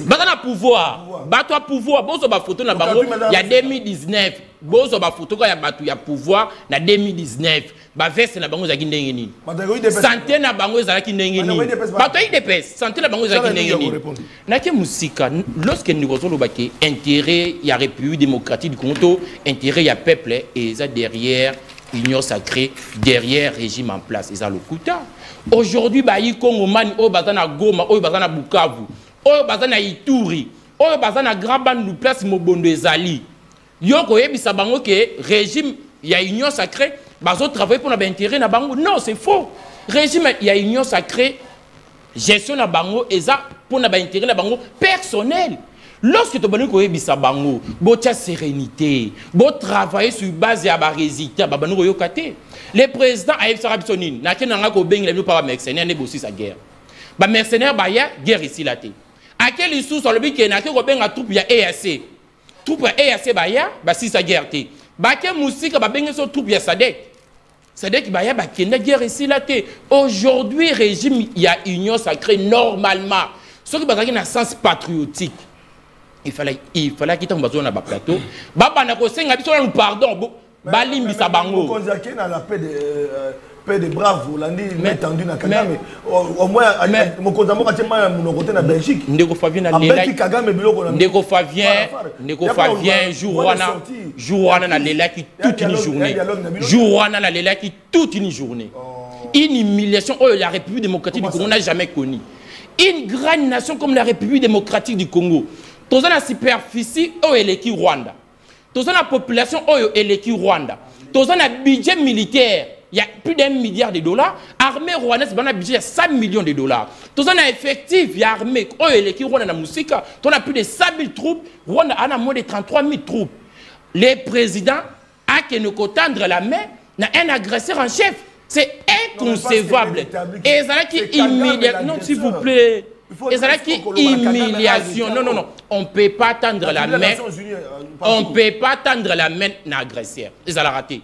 Bazana pouvoir, bateau pouvoir, bon ça photo na bango, il y a 2019, bon ça photo il y a bateau il y a pouvoir na 2019. Ba veste na bango za kindenge ni. Santé na bango za kindenge ni. Bato il dépêche, santé na bango za kindenge ni. Na ke musika, lorsque nous kozolo baki intérêt il y a République démocratique du Congo, intérêt il y a peuple et ça derrière union sacrée, derrière régime en place, et ça le kuta. Aujourd'hui ba yi Congo man o bazana Goma, o bazana Bukavu, o bazana Ituri, o bazana Graban place Mobondo ezali. Yo ko yebisa bango ke régime il y a union sacrée. Bazo travailler pour l'intérêt na bango. Non, c'est faux. Régime, il y a union sacrée, gestion na bango, et ça pour l'intérêt na bango personnel. Lorsque tu as bisa bango, botia sérénité, bo travailler sur base ya ba résultat, ba bango yokate. Le président Aïb Sarabsonin, na kenanga ko bengi le pas mercenaire ne bossi sa guerre. Ba mercenaire ba ya guerre ici la té. À quel issue sur le bi ke na ke ko benga troupe ya EAC. Troupe EAC ba ya ba si sa guerre té. Baké Moussika ba bengi so troupe ya Sadek. Sadek ba ya ba kenda guerre ici la té. Aujourd'hui régime il y a union sacrée normalement. Ce qui bazaki na sens patriotique. Il fallait qu'il tombe sur un plateau. Baba na ko senga biso na pardon. Balimbi sa bango. Konzaki na la paix de bravo landi tendu na Kagame. Au moins mon konzamo ka tema mon côté na Belgique. Ndeko Fabien na lela. Ndeko Fabien Jouana na lela qui toute une journée. Jouana na lela qui toute une journée. Une humiliation oh la République démocratique du Congo n'a jamais connu. Une grande nation comme la République démocratique du Congo. Tous la superficie oh eleki Rwanda. Tous la population oh eleki Rwanda. Tous la budget militaire. Il y a plus d'1 milliard de dollars. Armée rwandaise, il y a un budget de 5 millions de dollars. Tout ça, est effectif. Il y a armée. Oh, et les Rwanda, on a plus de 100 000 troupes. Rwanda a moins de 33 000 troupes. Les présidents, à qui nous tendre la main, n'a un agresseur en chef. C'est inconcevable. Et ça qui humiliation. Non, s'il vous plaît. Et ça qui humiliation. Non, non, non. On ne peut pas tendre la main. On ne peut pas tendre la main d'un agresseur. Et ça l'a raté.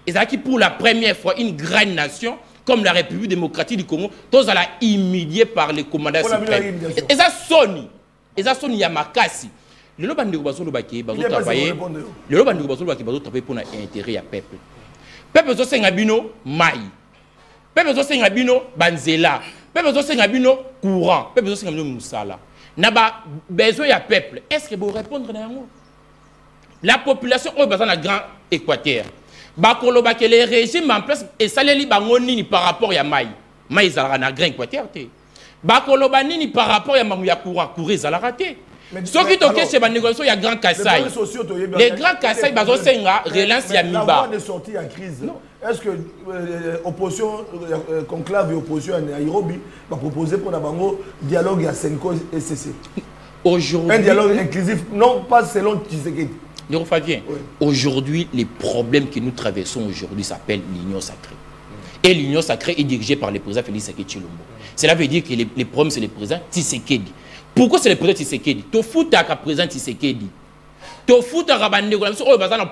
Et ça qui pour la première fois une grande nation comme la République démocratique du Congo, tous à la humilié par les commandants suprêmes. Et ça sonne. Et ça sonne Yamakasi. Le lobande bazolo baki bazo travailler. Le lobande bazolo baki bazo travailler pour l'intérêt à peuple. Peuple zo sengabino mai. Peuple zo sengabino banzela. Peuple zo sengabino courant. Peuple zo sengabino musala. Na ba besoin ya peuple. Est-ce que vous répondre na yango? La population au besoin na grand Équateur. Bakolo bake les régimes en place et saleli bangoni par rapport à Maï. Maï zala na grand Équateur té. Bakolo banini par rapport à Mamouya courant courir zala raté. Ce qui toque chez négociation il y a grand Kassai. Les grands Kassai bazo senga relance ya miba. Avant de sortir en crise. Est-ce que opposition conclave et opposition à Nairobi va proposer pour Nabango dialogue à Senko et CC? Aujourd'hui un dialogue inclusif non pas selon Tshisekedi. Fabien, oui. Aujourd'hui, les problèmes que nous traversons aujourd'hui s'appellent l'union sacrée. Et l'union sacrée est dirigée par le président Félix Tshisekedi. Cela veut dire que les problèmes, c'est le président Tshisekedi. Pourquoi c'est le président Tshisekedi? Tofuta ka président Tshisekedi. Tofuta ka bande ko so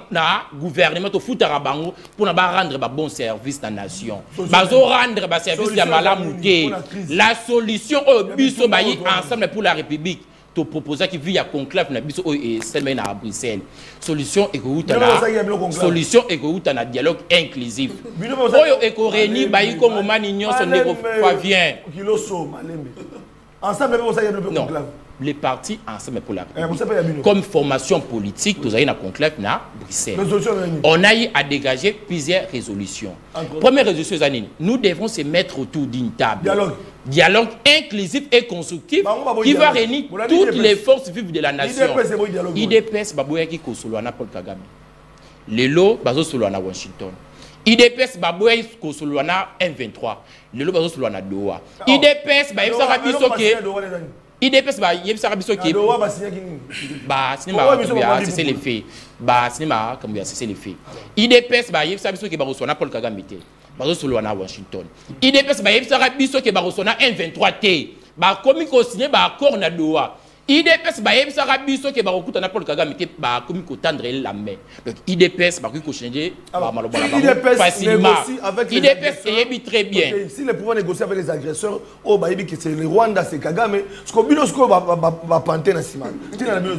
na gouvernement tofuta ka bango pour na rendre ba bon service à la nation. Bazo rendre ba service ya malamuté. La solution au biso bayi ensemble pour la République. To proposer qui vit à conclave na biso et seulement à Bruxelles. Solution solution na dialogue inclusif. Oyo ekoreni bayi ko ngomani nyonso ndeko Fabien. Ensemble même ça y a le conclave. les partis ensemble pour la République. Comme formation politique, nous avons un conclave à Bruxelles. On a eu à dégager plusieurs résolutions. Première résolution, nous devons se mettre autour d'une table. Dialogue inclusif et constructif qui va réunir toutes les forces vives de la nation. IDPS, Babouya qui Kosoloana Paul Kagame. Lelo, Bazo Soloana Washington. IDPS, Babouya Kosoloana M23. Lelo, Bazo Soloana Doha. IDPS, Baïbsa Bisoke. IDPS ba yebisa biso ki ba sinema c'est les faits ba sinema comme bien c'est les faits IDPS ba yebisa biso ki ba reçoit na Paul Kagame te ba reçoit na Washington IDPS ba yebisa biso ki ba reçoit na M23 te ba komi ko signer ba accord na Doha IDPS ba yebisa biso ki ba rokuta na Paul Kagame te ba komi ko tendre la main donc IDPS ba ko changer ba maloba la facilement IDPS yebi très bien si les pouvoirs négocier avec les agresseurs oh ba yebi que c'est le Rwanda c'est Kagame ce que bino ce ko ba panter na sima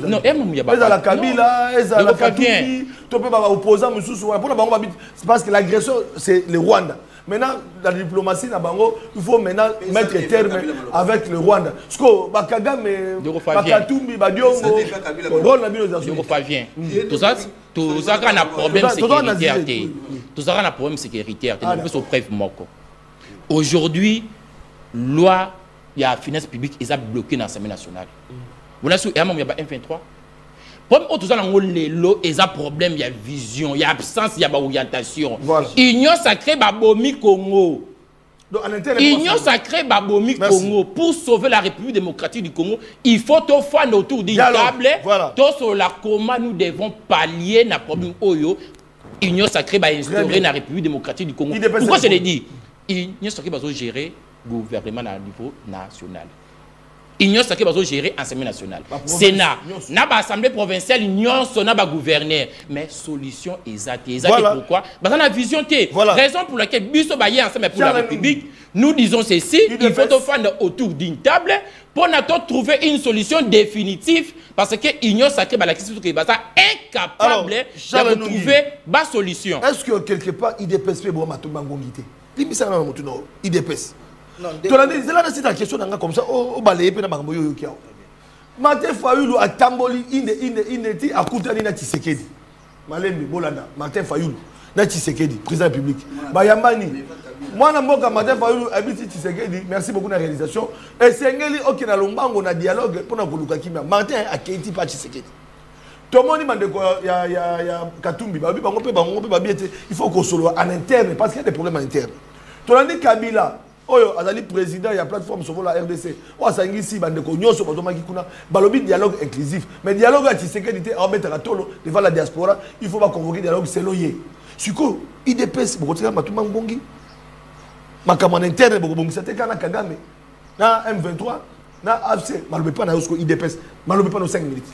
non emu ya ba la Kabila la Katumbi to pe ba opposant mususu pour na bango ba c'est parce que l'agresseur c'est le Rwanda. Maintenant, la diplomatie, il faut maintenant mettre terme avec le Rwanda. Parce que Bakagame, Bakatumbi, Badiongo, tout ça, a un problème sécuritaire. Tout ça, a un problème sécuritaire. Aujourd'hui, loi, il y a la finance publique, ils ont bloqué dans l'Assemblée nationale. Vous avez il y a M23. Comme autres gens ont un problème, il y a vision, il y a absence, il y a orientation. Union sacrée Babomi Congo. Union sacrée Babomi Congo. Pour sauver la République démocratique du Congo, il faut tout faire autour d'une table. Tout sur la comment nous devons pallier le problème Oyo. Union sacrée va instaurer la République démocratique du Congo. Pourquoi je l'ai dit? Union sacrée va gérer le gouvernement à niveau national. Union sacrée va gérer l'Assemblée nationale. Sénat, l'Assemblée provinciale, l'Union sonna va gouverner. Mais solution exacte. Pourquoi? Parce que la vision raison pour laquelle Bisso va y ensemble pour la République, nous disons ceci, il faut faire autour d'une table pour trouver une solution définitive parce que l'Union sacrée va incapable de trouver une solution. Est-ce que quelque part, IDPS peut IDPS c'est la question comme ça au balai pe na bango yo kiao Martin Fayulu a tamboli inde a kutani na Tshisekedi malembi bolanda Martin Fayulu na Tshisekedi président public bayambani mwana mboka Martin Fayulu habiti Tshisekedi merci beaucoup na réalisation et sengeli okina lombango na dialogue pour na koluka kimia Martin a keiti pa Tshisekedi tomoni mandeko ya Katumbi bango pe babiete il faut qu'on solo en interne parce qu'il y a des problèmes en interne tolandi Kabila Oyo azali président il y a plateforme sur la RDC. O asangisi bandeko nyoso bazomaki kuna balobi dialogue inclusif. Mais dialogue à Tshisekedi à mettre la tolo devant la diaspora, il faut pas convoquer dialogue seloye. Siko IDPS bokotika matuma ngongi. Makamana interne bokobongisa te kana Kagame. Na M23, na AFC, malobi pas na yosko IDPS, malobi pas no 5 minutes.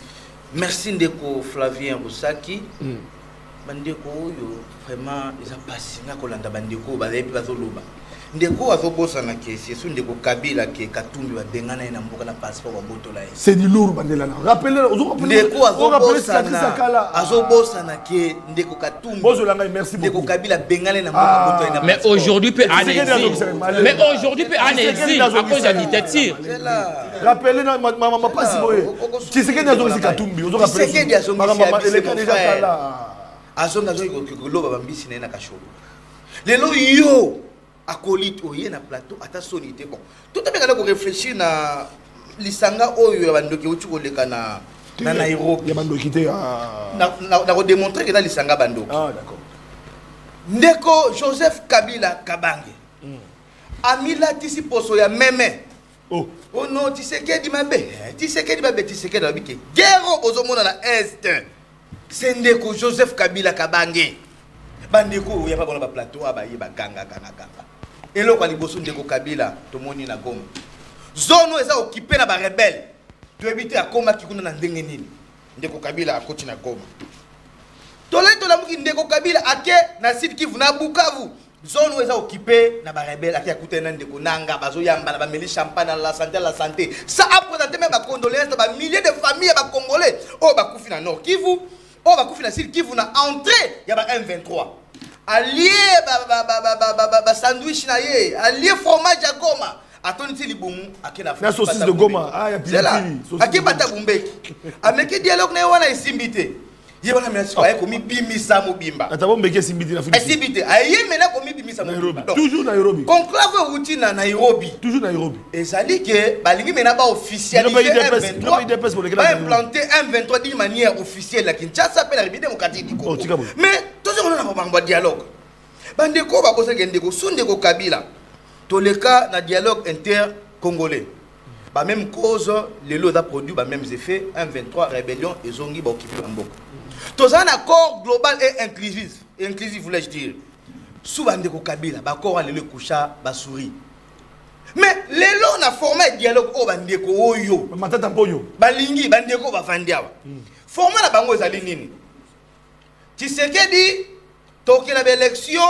Merci ndeko Flavien Roussaki. Bandeko yo vraiment ils ont passé na kolanda bandeko bazepi bazoloba. Ndeko azobosa na kesi so ndeko Kabila ke Katumbi ba bengana na mboka na passeport ba botola ye c'est du lourd bandela na rappelez ndeko azobosa na ke ndeko Katumbi bozola ngai merci beaucoup ndeko Kabila bengana na mboka botola na mais aujourd'hui peut à cause de la dictature rappelez na maman pas si boye Tshisekedi azobosa Katumbi ozo rappelez Tshisekedi azobosa eleka déjà kala azonga zo ko loba bambisi na kasholo lelo yo acolyte oye na plateau ata sonité bon tout à fait réfléchir na lisanga oyo bandoki uti koleka na Nairobi ya bandoki te na ko démontrer que dans lisanga bandoki d'accord ndeko Joseph Kabila Kabange amila tisi poso ya meme oh non Tshisekedi mabe Tshisekedi babike guerre ozomona na est c'est ndeko Joseph Kabila Kabange bandeko oya pa bona ba plateau abaye ba ganga eloko aliboso ndeko Kabila tomoni na Goma zone eza occupé na ba rebelle to éviter akoma kikuna na ndenge nini ndeko Kabila akoti na Goma toleto la muki ndeko Kabila ake na Sud Kivu na Bukavu zone eza occupé na ba rebelle ake akutena ndeko nanga bazo yamba na ba meli champagne la santé ça a présenté même ba condoléances ba milliers de familles ba congolais o ba kufi na Nord Kivu o ba kufi na Sud Kivu na entrée ya ba M23 allié ba sandwich na ye allié fromage à Goma atoni ti libumu akena na saucisse de goma ah ya pilipili akibata bumbeki ameki dialogue na wana esimbite yebana mena siko ayekomi bimisa mobimba atabo mbeki esimbite na Philippines esimbite aye mena komi bimisa mobimba toujours Nairobi conclave outi na Nairobi toujours Nairobi ezali que balingi mena ba officialiser M23 ba implanter M23 d'une manière officielle la Kinshasa pe la République démocratique du Congo mais toujours on a ba dialogue bandeko ba kosa gendeko sundeko Kabila to le cas na dialogue inter-congolais. Ba même cause, les lots a produit ba mêmes effets, 1-23 rébellion et zongi ba occupé en boko. Tous un accord global et inclusif voulais-je dire. Sous bandeko Kabila, ba accord le coucha ba souris. Mais les lots na formé dialogue o bandeko oyo. Matata mpoyo. Ba lingi bandeko ba vandiawa. Format na bango ezali nini? Tshisekedi toke na élection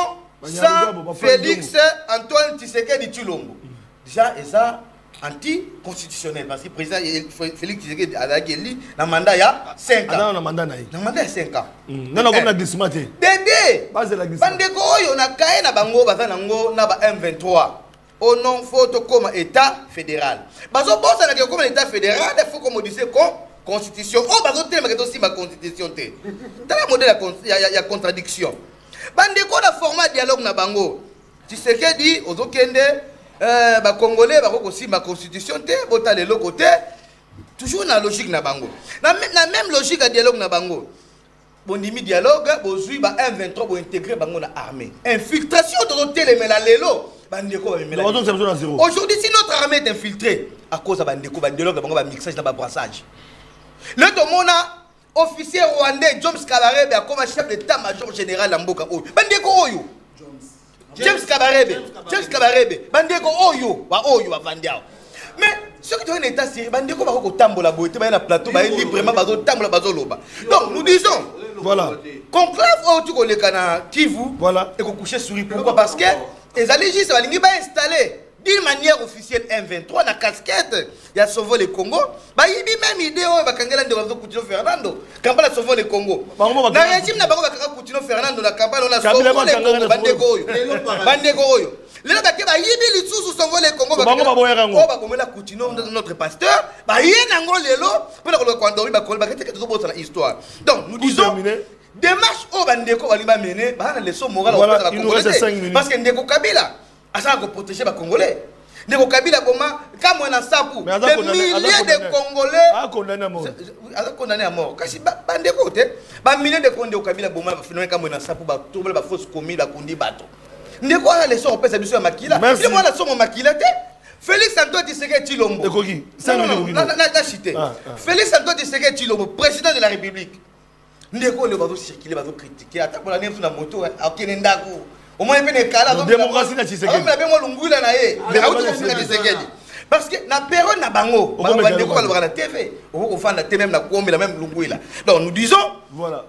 sans Félix Antoine Tshisekedi Tshilombo. Déjà, et ça, anti-constitutionnel. Parce que le président Félix Tshisekedi a élu dans le mandat il y a 5 ans. Dans le mandat il y a 5 ans. Non, non, comme la glissement. Dédé Bandeko, on a caillé na bango, na M23. Au nom photo comme État fédéral. Parce que bon, ça n'a comme État fédéral, il faut qu'on dise constitution. Oh, parce que c'est aussi ma constitution. Dans le modèle, il y a contradiction. Bandeko na format dialogue na bango. Tshisekedi ozokende ba congolais ba ko simba constitution te bota le côté toujours na logique na bango. Na même logique à dialogue na bango. Bondimi dialogue bozui ba M23 bo intégrer bango na armée. Infiltration de telemela lelo bandeko ba memela. Aujourd'hui si notre armée est infiltrée à cause de bandeko ba dialogue bango ba mixage na ba brassage. Le tomona officier rwandais James Kabarebe a comme chef d'état-major général en Mboka Oyo. Bandeko Oyo. James Kabarebe. Bandeko Oyo. Wa Oyo wa Vandiao. Mais ceux qui ont un état sérieux, Bandeko va au tambola boité, ba na plateau, ba librement bazo tambola bazo loba. Donc nous disons, voilà. Conclave au tout le kana Kivu, voilà. Et qu'on coucher souris. Pourquoi? Parce que les allégistes va installer d'une manière officielle M23 na casquette il y a sauvé le Congo ba yibi même idée o ba kangela ndo Coutinho Fernando kambala sauvé le Congo na régime na bango ba kanga Coutinho Fernando na kambala on a sauvé le Congo bandeko oyo lelo ba ke ba yibi lisusu sauvé le Congo ba ba bomela Coutinho notre pasteur ba yena ngo lelo pona ko kwando ba ko ba kete to bota la histoire donc nous disons démarche o bandeko bali ba mener ba na leçon morale au Congo parce que ndeko Kabila asa ko protéger ba Congolais. Ndeko Kabila boma kama na sapu des milliers de Congolais a condamné à mort. Kasi bandeko te ba milliers de Congolais Kabila boma finalement kama na sapu ba trouble ba fausse commis la kundi bato. Ndeko ala leçon on peut ça biso makila. Puis moi la somme makila te. Félix Antoine Tshisekedi Tshilombo. De Kogi. Na cité. Félix Antoine Tshisekedi Tshilombo, président de la République. Ndeko le bazo circuler bazo critiquer attaque pour la nef na moto akenendako. Au moins, il y a des cas démocratie na Tshisekedi. Parce que na période na bango, bango de quoi le la TV, on va faire la TV même la com la même lunguila. Donc nous disons voilà.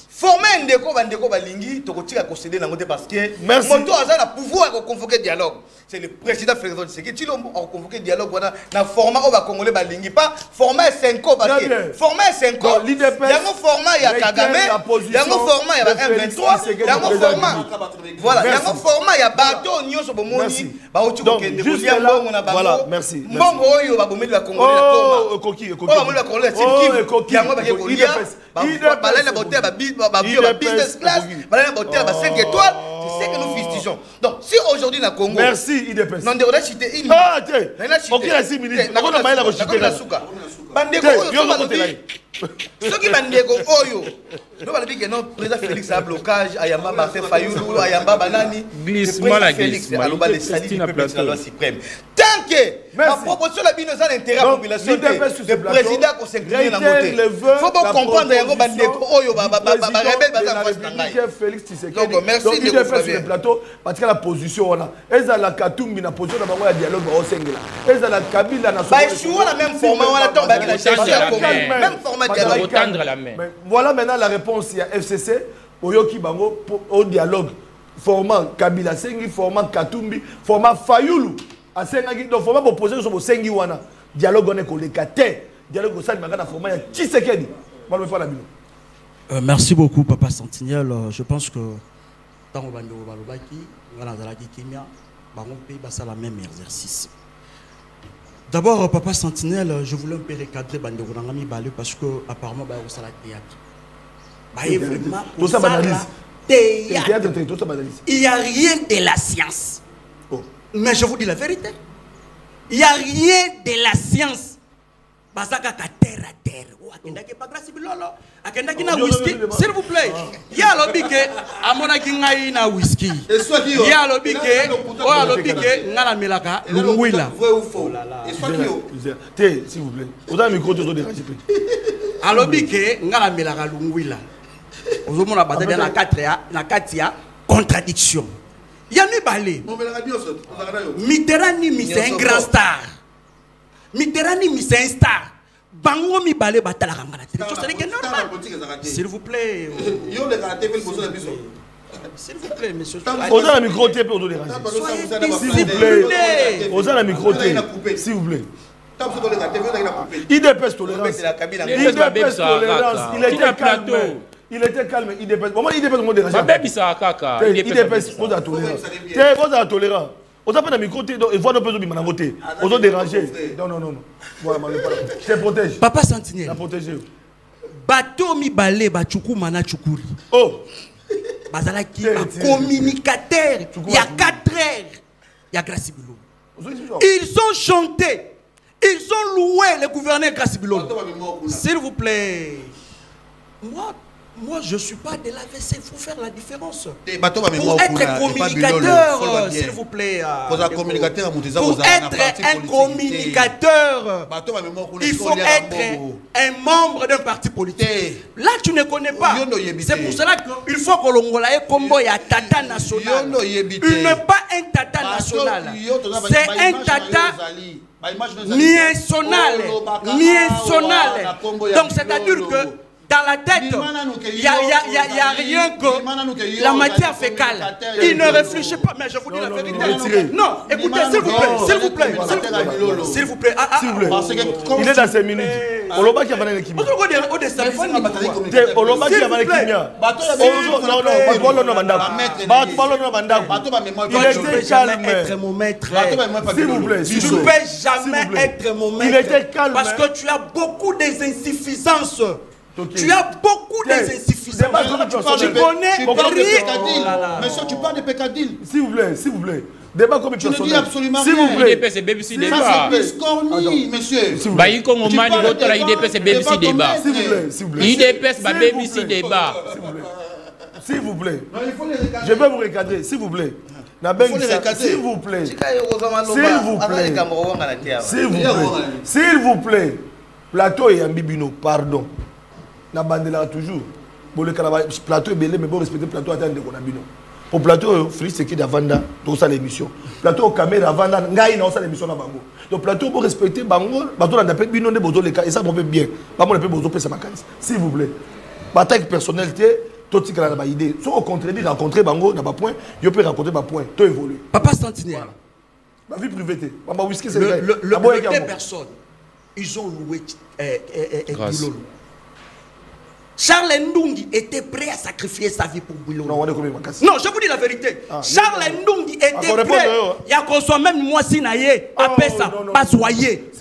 Former ndeko bandeko balingi to kotika concéder na ngote parce que moto a le pouvoir de convoquer dialogue. C'est le président Félix Tshisekedi Tshilombo a convoqué dialogue na format au ba congolais balingi pas format 5 ans parce que format 5 ans. Yango format ya Kagame, yango format ya M23, yango format voilà, yango format ya bato nyonso bomoni ba oti ko kende ko lia mbongo na bango. Voilà, merci. Mbongo oyo ba bomeli ba congolais na koma. Koki. Ba bomeli ba congolais Kivu. Yango ba ke ko lia. Ba la boté ba business class, ba boté ba 5 étoiles. C'est ce que nous fustigons. Donc, si aujourd'hui dans le Congo. Merci, IDPS. Non, on a cité une. Ah, tiens. Ok, il y a 6 minutes. On a maïla cité là. Bandeko, ceux qui bandeko oyo. Nous allons dire que notre président Félix a un blocage. Ayamba Martin Fayoulou, Ayamba Banani. Glissement la Félix Aloba les salis du peuple de la loi suprême. Tant que la proposition de la bine a l'intérêt à la population, le président qu'on s'incline dans le côté. Il faut pas comprendre que bandeko oyo rebelle bazar Félix Tshisekedi. Donc merci de faire sur le plateau parce que la position on a. Eza la Katumbi na position na bango ya dialogue ba osengela. Eza la Kabila na ba échouer la même format on attend ba la même format dialogue. Tendre la main. Voilà maintenant la réponse il y a FCC oyoki bango au dialogue format Kabila sengi format Katumbi format Fayoulou asengaki donc format opposé sur sengi wana dialogue on est kolekate dialogue ça magana format ya Tshisekedi. Moi faire la bino. Merci beaucoup Papa Sentinelle. Je pense que dans le Bando Balobaki, dans la Kimia, on peut passer la même exercice. D'abord, Papa Sentinelle, je voulais un peu recadrer Bandeko Nangami Balé parce que apparemment, bah, au la théâtre. Bah, vraiment, tout ça banalise. Théâtre. Il n'y a rien de la science. Oh. Mais je vous dis la vérité. Il n'y a rien de la science. Basaka ka terre à terre. S'il vous plaît. Il y a lobby que amonaki ngai na whisky. Il y a lobby que o lobby que ngala melaka lungwila. Vrai ou faux? S'il vous plaît. Vous avez un micro de déranger. A lobby que ngala melaka lungwila. Ozomona bataille na katia contradiction. Yami Balé. Mitterrand c'est un grand star. Mitterrand c'est un star. Bango mi Balé batala kangana. C'est normal. S'il vous plaît. S'il vous plaît, monsieur. Vous avez un micro TP pour déranger. S'il vous plaît. Vous avez un micro TP. S'il vous plaît. IDPS tolérance. IDPS tolérance. Il était calme. IDPS. Comment IDPS m'a dérangé? IDPS, vous êtes tolérant. Vous êtes tolérant. Vous avez un micro TP. Il faut nous faire voter. Vous êtes dérangé. Non. Je te protège. Papa Sentinelle. La protéger. Bateau mi Balé, Bachoukou Mana Choukouri. Oh. Bazalaki, communicateur. Il y a 4 heures. Il y a Gracie Bilo. Ils ont chanté. Ils ont loué le gouverneur Gracie Bilo. S'il vous plaît. Moi, je ne suis pas de l'AVC. Il faut faire la différence. Pour être communicateur, s'il vous plaît. Pour être un communicateur, il faut être un membre d'un parti politique. Là, tu ne connais pas. C'est pour cela qu'il faut que l'on ait combo et un tata national. Il n'est pas un tata national. C'est un tata niensonal. Donc, c'est-à-dire que dans la tête, il n'y a rien que la matière fécale. Il ne réfléchit pas, mais je vous dis la vérité. Non, écoutez, s'il vous plaît. S'il vous plaît. Il est dans 5 minutes. Oloba qui a banane kimia. Oloba qui a banane kimia. Il était calme. S'il vous plaît. Tu ne peux jamais être mon maître. Il était calme. Parce que tu as beaucoup d'insuffisances. Tu as beaucoup d'insuffisances. Tu connais rien. Monsieur, tu parles de pécadille. S'il vous plaît. Débat comme tu ne dis absolument rien. S'il vous plaît. IDP c'est BBC débat. Ça c'est biscorni, monsieur. Bah Congo Mali la IDP c'est BBC débat. S'il vous plaît. IDP c'est BBC débat. S'il vous plaît. Je vais vous recadrer, s'il vous plaît. S'il vous plaît. S'il vous plaît. Plateau et Ambibino, pardon. Na bandela toujours. Plateau est belé, mais bon respecter plateau à de Konabino. Pour plateau, Félix Sekedi Avanda, tout ça l'émission. Plateau caméra Avanda, Ngaï na ça l'émission na bango. Donc plateau pour respecter bango, bateau na d'appel bino de bozo les cas et ça me fait bien. Pas mon appel bozo pèse ma case. S'il vous plaît. Bataille personnalité, tout ce qui a la idée. Si on contredit rencontrer bango na ba point, yo peut rencontrer ba point, tout évolue. Papa Sentinelle. Ma vie privée. Papa whisky c'est vrai. Le deux personnes. Ils ont loué Bilolo. Charles Ndungi était prêt à sacrifier sa vie pour Bilolo. Non, je vous dis la vérité. Charles Ndungi était prêt. Il y a qu'on soit même moi si naïe, après ça, pas soyez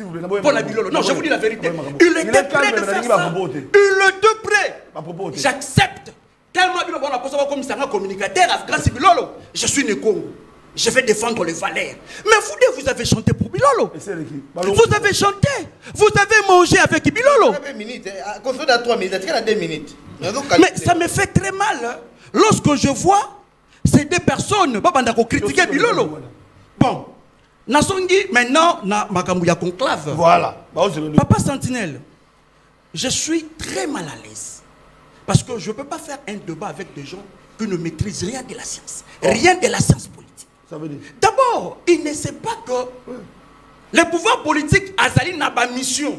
pour la Bilolo. Non, je vous dis la vérité. Il était prêt de faire ça. Il était prêt. J'accepte. Tellement bien, on a posé comme ça un communicateur grâce à Bilolo. Je suis né Congo. Je vais défendre les valeurs. Mais vous avez chanté pour Bilolo. Vous avez chanté. Vous avez mangé avec Bilolo. Mais ça me fait très mal lorsque je vois ces deux personnes critiquer Bilolo. Bon. Nasongi, maintenant, na Makamouya conclave. Voilà. Papa Sentinelle, je suis très mal à l'aise. Parce que je ne peux pas faire un débat avec des gens qui ne maîtrisent rien de la science. Rien de la science politique. D'abord, il ne sait pas que le pouvoir politique a sali na ba mission.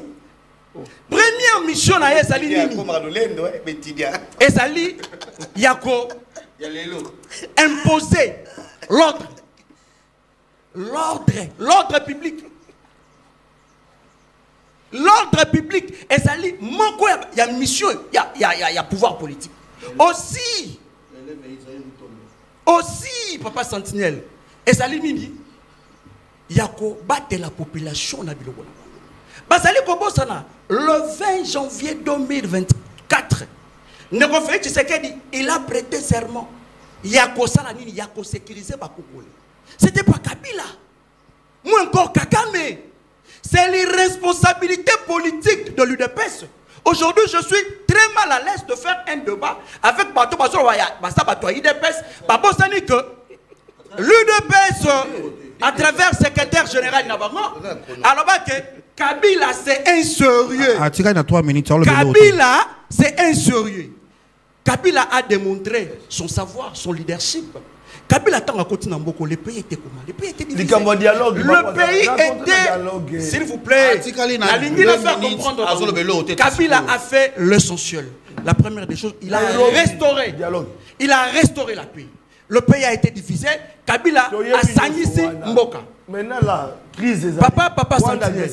Première mission na Ezali nini? Ezali yako imposer l'ordre. L'ordre public. L'ordre public. Ezali moko ya mission, ya pouvoir politique. Aussi, Papa Sentinelle. Ezali nini? yako battre la population na biloko na bango. Bazali kobosana le 20 janvier 2024. Ndeko Félix Tshisekedi, il a prêté serment. Yako sala nini yako sécuriser ba Congolais. C'était pas Kabila. Moi encore Kagame. C'est l'irresponsabilité politique de l'UDPS. Aujourd'hui, je suis très mal à l'aise de faire un débat avec Bato Basoya, Bato UDPS, Babosani que l'UDPS, à travers le secrétaire général Nabango, alors que Kabila c'est insérieux. Kabila c'est insérieux. Kabila a démontré son savoir, son leadership. Kabila tant à côté Namboko, le pays était comment? Le pays était divisé. Le pays était, s'il vous plaît, la ligne de faire comprendre. Kabila a fait l'essentiel. La première des choses, il a restauré. Il a restauré la paix. Le pays a été divisé. Kabila a sagnissé Mboka. Maintenant la crise Papa Sentinelle.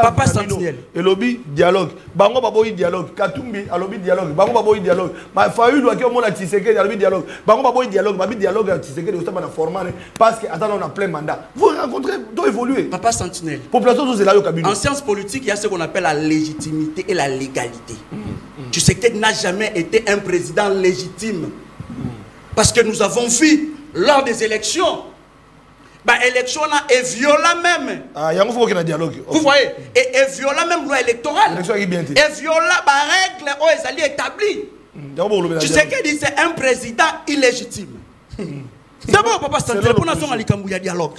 Papa Sentinelle. Et lobby dialogue. Bango baboyi dialogue. Katumbi a lobby dialogue. Bango baboyi dialogue. Ma fayu doit que mon Tshisekedi a lobby dialogue. Bango baboyi dialogue. Babi dialogue à Tshisekedi au stade na formal parce que attends on a plein mandat. Vous rencontrez doit évoluer. Papa Sentinelle. Population c'est là au cabinet. En sciences politiques, il y a ce qu'on appelle la légitimité et la légalité. Tshisekedi n'a jamais été un président légitime. Parce que nous avons vu lors des élections, l'élection est violente même. Ah, il y a un dialogue. Vous voyez, et violent même loi électorale. Et violent les règles où établies. Tu sais qu'il dit c'est un président illégitime. D'abord, Papa Sentinelle, pour l'instant, il y a dialogue.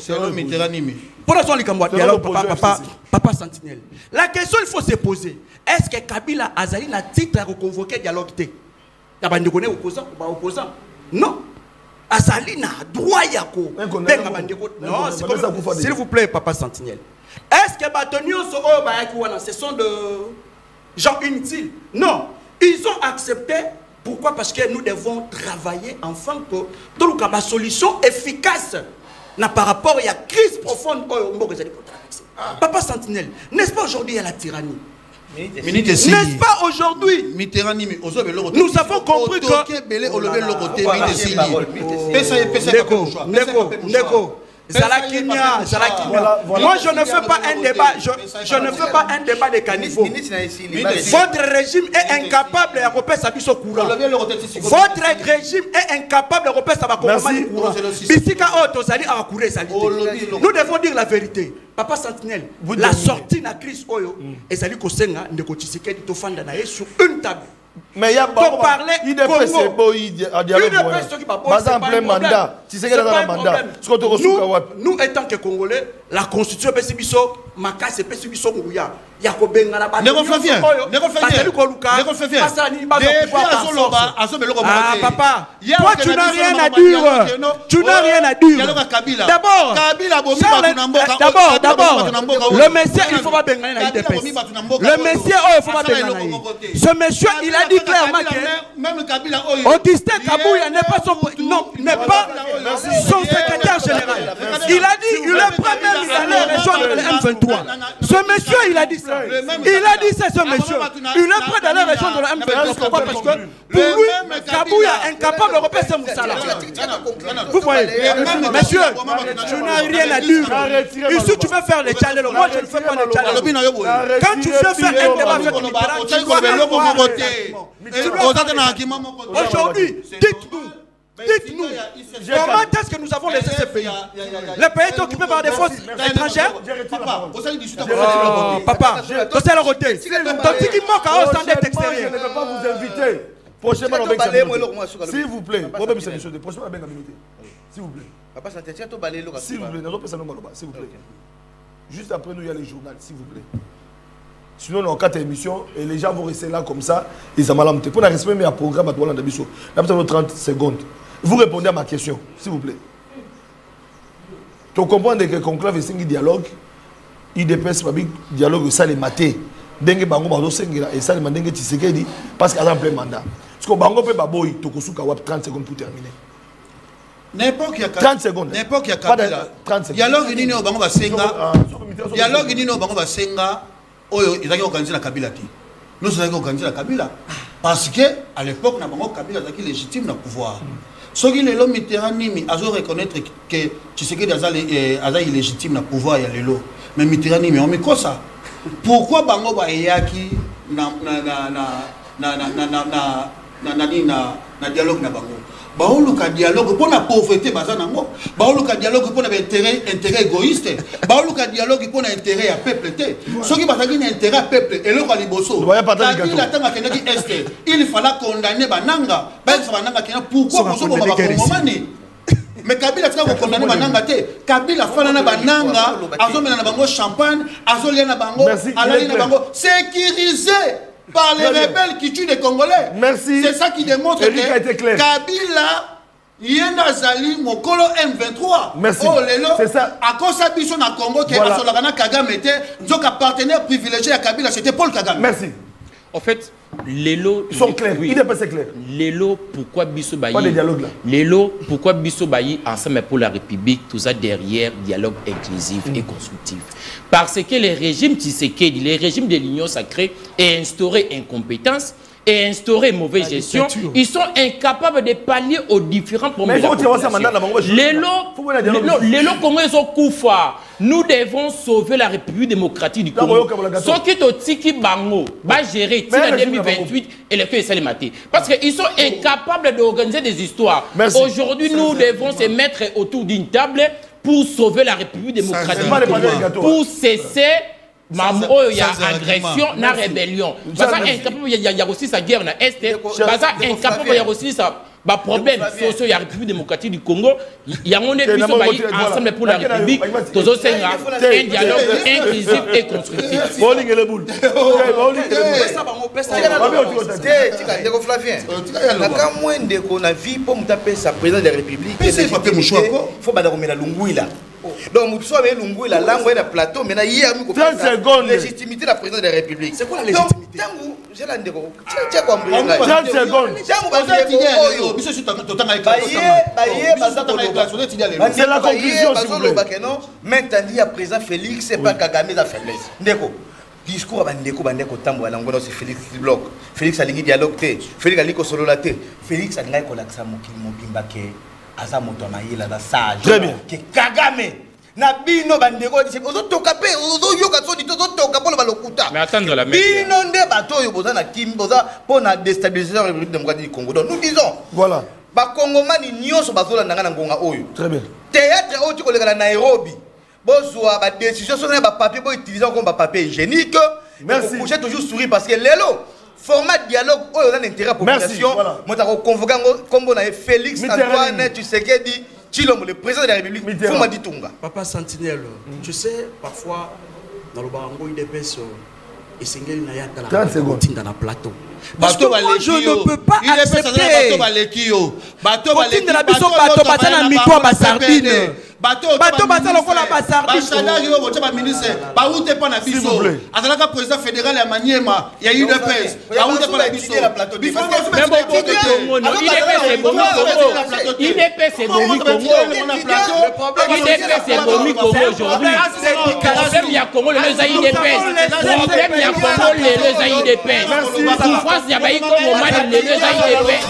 Pour l'instant, il y a dialogue, Papa Sentinelle. La question il faut se poser, est-ce que Kabila Azali n'a titre à convoquer dialogue? Il y a des opposants. Non. Azali n'a droit yako. Non, s'il vous plaît, Papa Sentinelle. Est-ce que ce sont de gens inutiles? Non. Ils ont accepté. Pourquoi? Parce que nous devons travailler afin que toute la solution efficace par rapport à la crise profonde. Papa Sentinelle, n'est-ce pas aujourd'hui il y a la tyrannie? N'est-ce pas aujourd'hui? Nous avons compris que moi je ne fais pas un débat, je ne fais pas un débat de caniveau. Votre régime est incapable de repérer sa bise au courant. Votre régime est incapable de repérer sa courant. Nous devons dire la vérité. Papa Sentinelle, la sortie de la crise et ça dit que c'est sur une table. Mais il y a pour parler nous étant que Congolais, la constitution papa, toi tu n'as rien à dire. Tu n'as rien à dire. D'abord, le monsieur, il faut pas bénir la IDPS. Le monsieur, il faut pas bénir. Ce monsieur, il a dit clairement que Augustin Kabouya n'est pas son secrétaire général. Il a dit, il est prêt même à aller rejoindre le M23. Ce monsieur, il a dit ça. Il a dit ça, ce monsieur. Il est prêt d'aller rejoindre le M23. Pourquoi? Parce que pour lui, Kabouya est incapable de repérer ce Moussala. Vous voyez, monsieur, tu n'as rien à dire. Ici, tu veux faire les challenges. Moi, je ne fais pas les challenges. Quand tu veux faire un débat avec Mitterrand, tu dois avoir aujourd'hui, dites-nous, comment est-ce que nous avons laissé ce pays? Le pays est occupé par des forces étrangères. Papa, c'est le côté. Donc, si qui manque à eux, c'est extérieur. Je ne peux pas vous inviter. Prochainement, s'il vous plaît. S'il vous plaît. Papa, s'il vous plaît. Juste après nous, il y a les journaux, s'il vous plaît. Sinon, on a 4 émissions et les gens vont rester là comme ça. Ils ont mal à monter. Pour respecter un programme à Douala Dabiso, nous avons 30 secondes. Vous répondez à ma question, s'il vous plaît. Tu comprends que le conclave est un dialogue. IDPS, dialogue, ça les maté. Dengue Bango, Bango, et ça les mandingue Tshisekedi, parce qu'il y a un plein mandat. Parce que Bango peut baboy, Tokosuka, 30 secondes pour terminer. N'importe qui a 30 secondes. N'importe qui a 30 secondes. Dialogue, il n'y a pas de dialogue, il n'y a pas de Oyo, ils ont organisé la Kabila. Nous avons organisé la Kabila. Parce que à l'époque, Kabila était légitime dans le pouvoir. Ce qui est Mitterrand, il a reconnaître que Tshisekedi est illégitime dans le pouvoir. Mais Mitterrand, on met quoi ça? Pourquoi Bango Bayaki na dialogue na Bango? Baoluka dialogue pour la pauvreté bazanango, baoluka dialogue pour intérêt égoïste, baoluka dialogue pour intérêt à peuple té. Ceux qui batagin intérêt à peuple et le Kaliboso. Il fallait condamner Bananga, Bananga pourquoi Boso ba Kongomani? Mais Kabila tika ko condamner Bananga té. Kabila fala na Bananga, azomena na bango champagne, azolia na bango, alali na bango sécurisé par les rebelles qui tuent les Congolais. Merci. C'est ça qui démontre que Kabila Yenda Zali Mokolo M23. Merci. Oh lelo. C'est ça. À cause de Bison à Congo qui est à Kagame était donc un partenaire privilégié à Kabila, c'était Paul Kagame. Merci. En fait, Lelo... Ils sont clairs, il n'est pas clair. Lelo, pourquoi Bisso Bayi... Pas de dialogue là. Lelo, pourquoi Bisso Bayi, ensemble pour la République, tout ça derrière, dialogue inclusif et constructif. Parce que les régimes Tshisekedi, les régimes de l'Union sacrée, et instauré incompétence, et instaurer mauvaise gestion, ils sont incapables de pallier aux différents problèmes de la population. Lelo, comment ils ont Koufa? Nous devons sauver la République démocratique du Congo. Ce qui est au Tiki Bango va gérer en 2028 et les feux Salimate. Parce qu'ils sont incapables d'organiser des histoires. Aujourd'hui, nous devons se mettre autour d'une table pour sauver la République démocratique du Congo. Pour cesser... il y a agression, il y a rébellion. Il y a aussi sa guerre dans l'Est. Il y a aussi ça. Problème social, il y a la République démocratique du Congo. Il y a un épisode ensemble pour la République. Tous un dialogue inclusif et constructif. Donc, vous avez l'ungu la langue et le plateau, mais il y a une légitimité de la présidence de la République. C'est quoi la légitimité? C'est la conclusion. Maintenant, il y a président Félix, c'est pas Kagame la faiblesse. Discours à Bandeko Tambo, c'est Félix qui bloque. Félix a ligné dialogue, Félix a ligné solo la Félix a ligné Kolaksa Mokimbake. Très bien. Que Kagame na bino bandeko ozotoka pe ozoyoka so dito ozotoka pona balokuta. Mais attendre la bino nde bato yo boza na kimboza pona déstabiliser la République démocratique du Congo. Donc nous disons voilà. Ba Congomani nyonso bazola nanga na ngonga oyo. Très bien. Théâtre oyo koleka na Nairobi. Bozwa ba décision sur ba papier bo utiliser comme ba papier hygiénique. Merci. Vous toujours sourire parce que lelo format dialogue oyo dans l'intérêt de la population. Moi t'as convoqué comme on a Félix Antoine Tshisekedi Tshilombo, le président de la République. Faut dit Tunga. Papa Sentinelle, tu sais parfois dans le barango IDPS et Sengeli na ya dans la plateau. Parce que moi je ne peux pas accepter bateau bateau bateau lokola basardine ministre baoute pa na biso azalaka président fédéral ya Maniema ya UDPS baoute pa na biso IDPS c'est bomi Congo aujourd'hui. Problème ya Congo les IDPS, problème ya Congo les IDPS, souffrance ya bayi Congo mali les IDPS.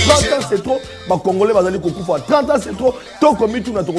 30 ans c'est trop, les Congolais vont aller couper. 30 ans c'est trop, tant comme tout n'a pas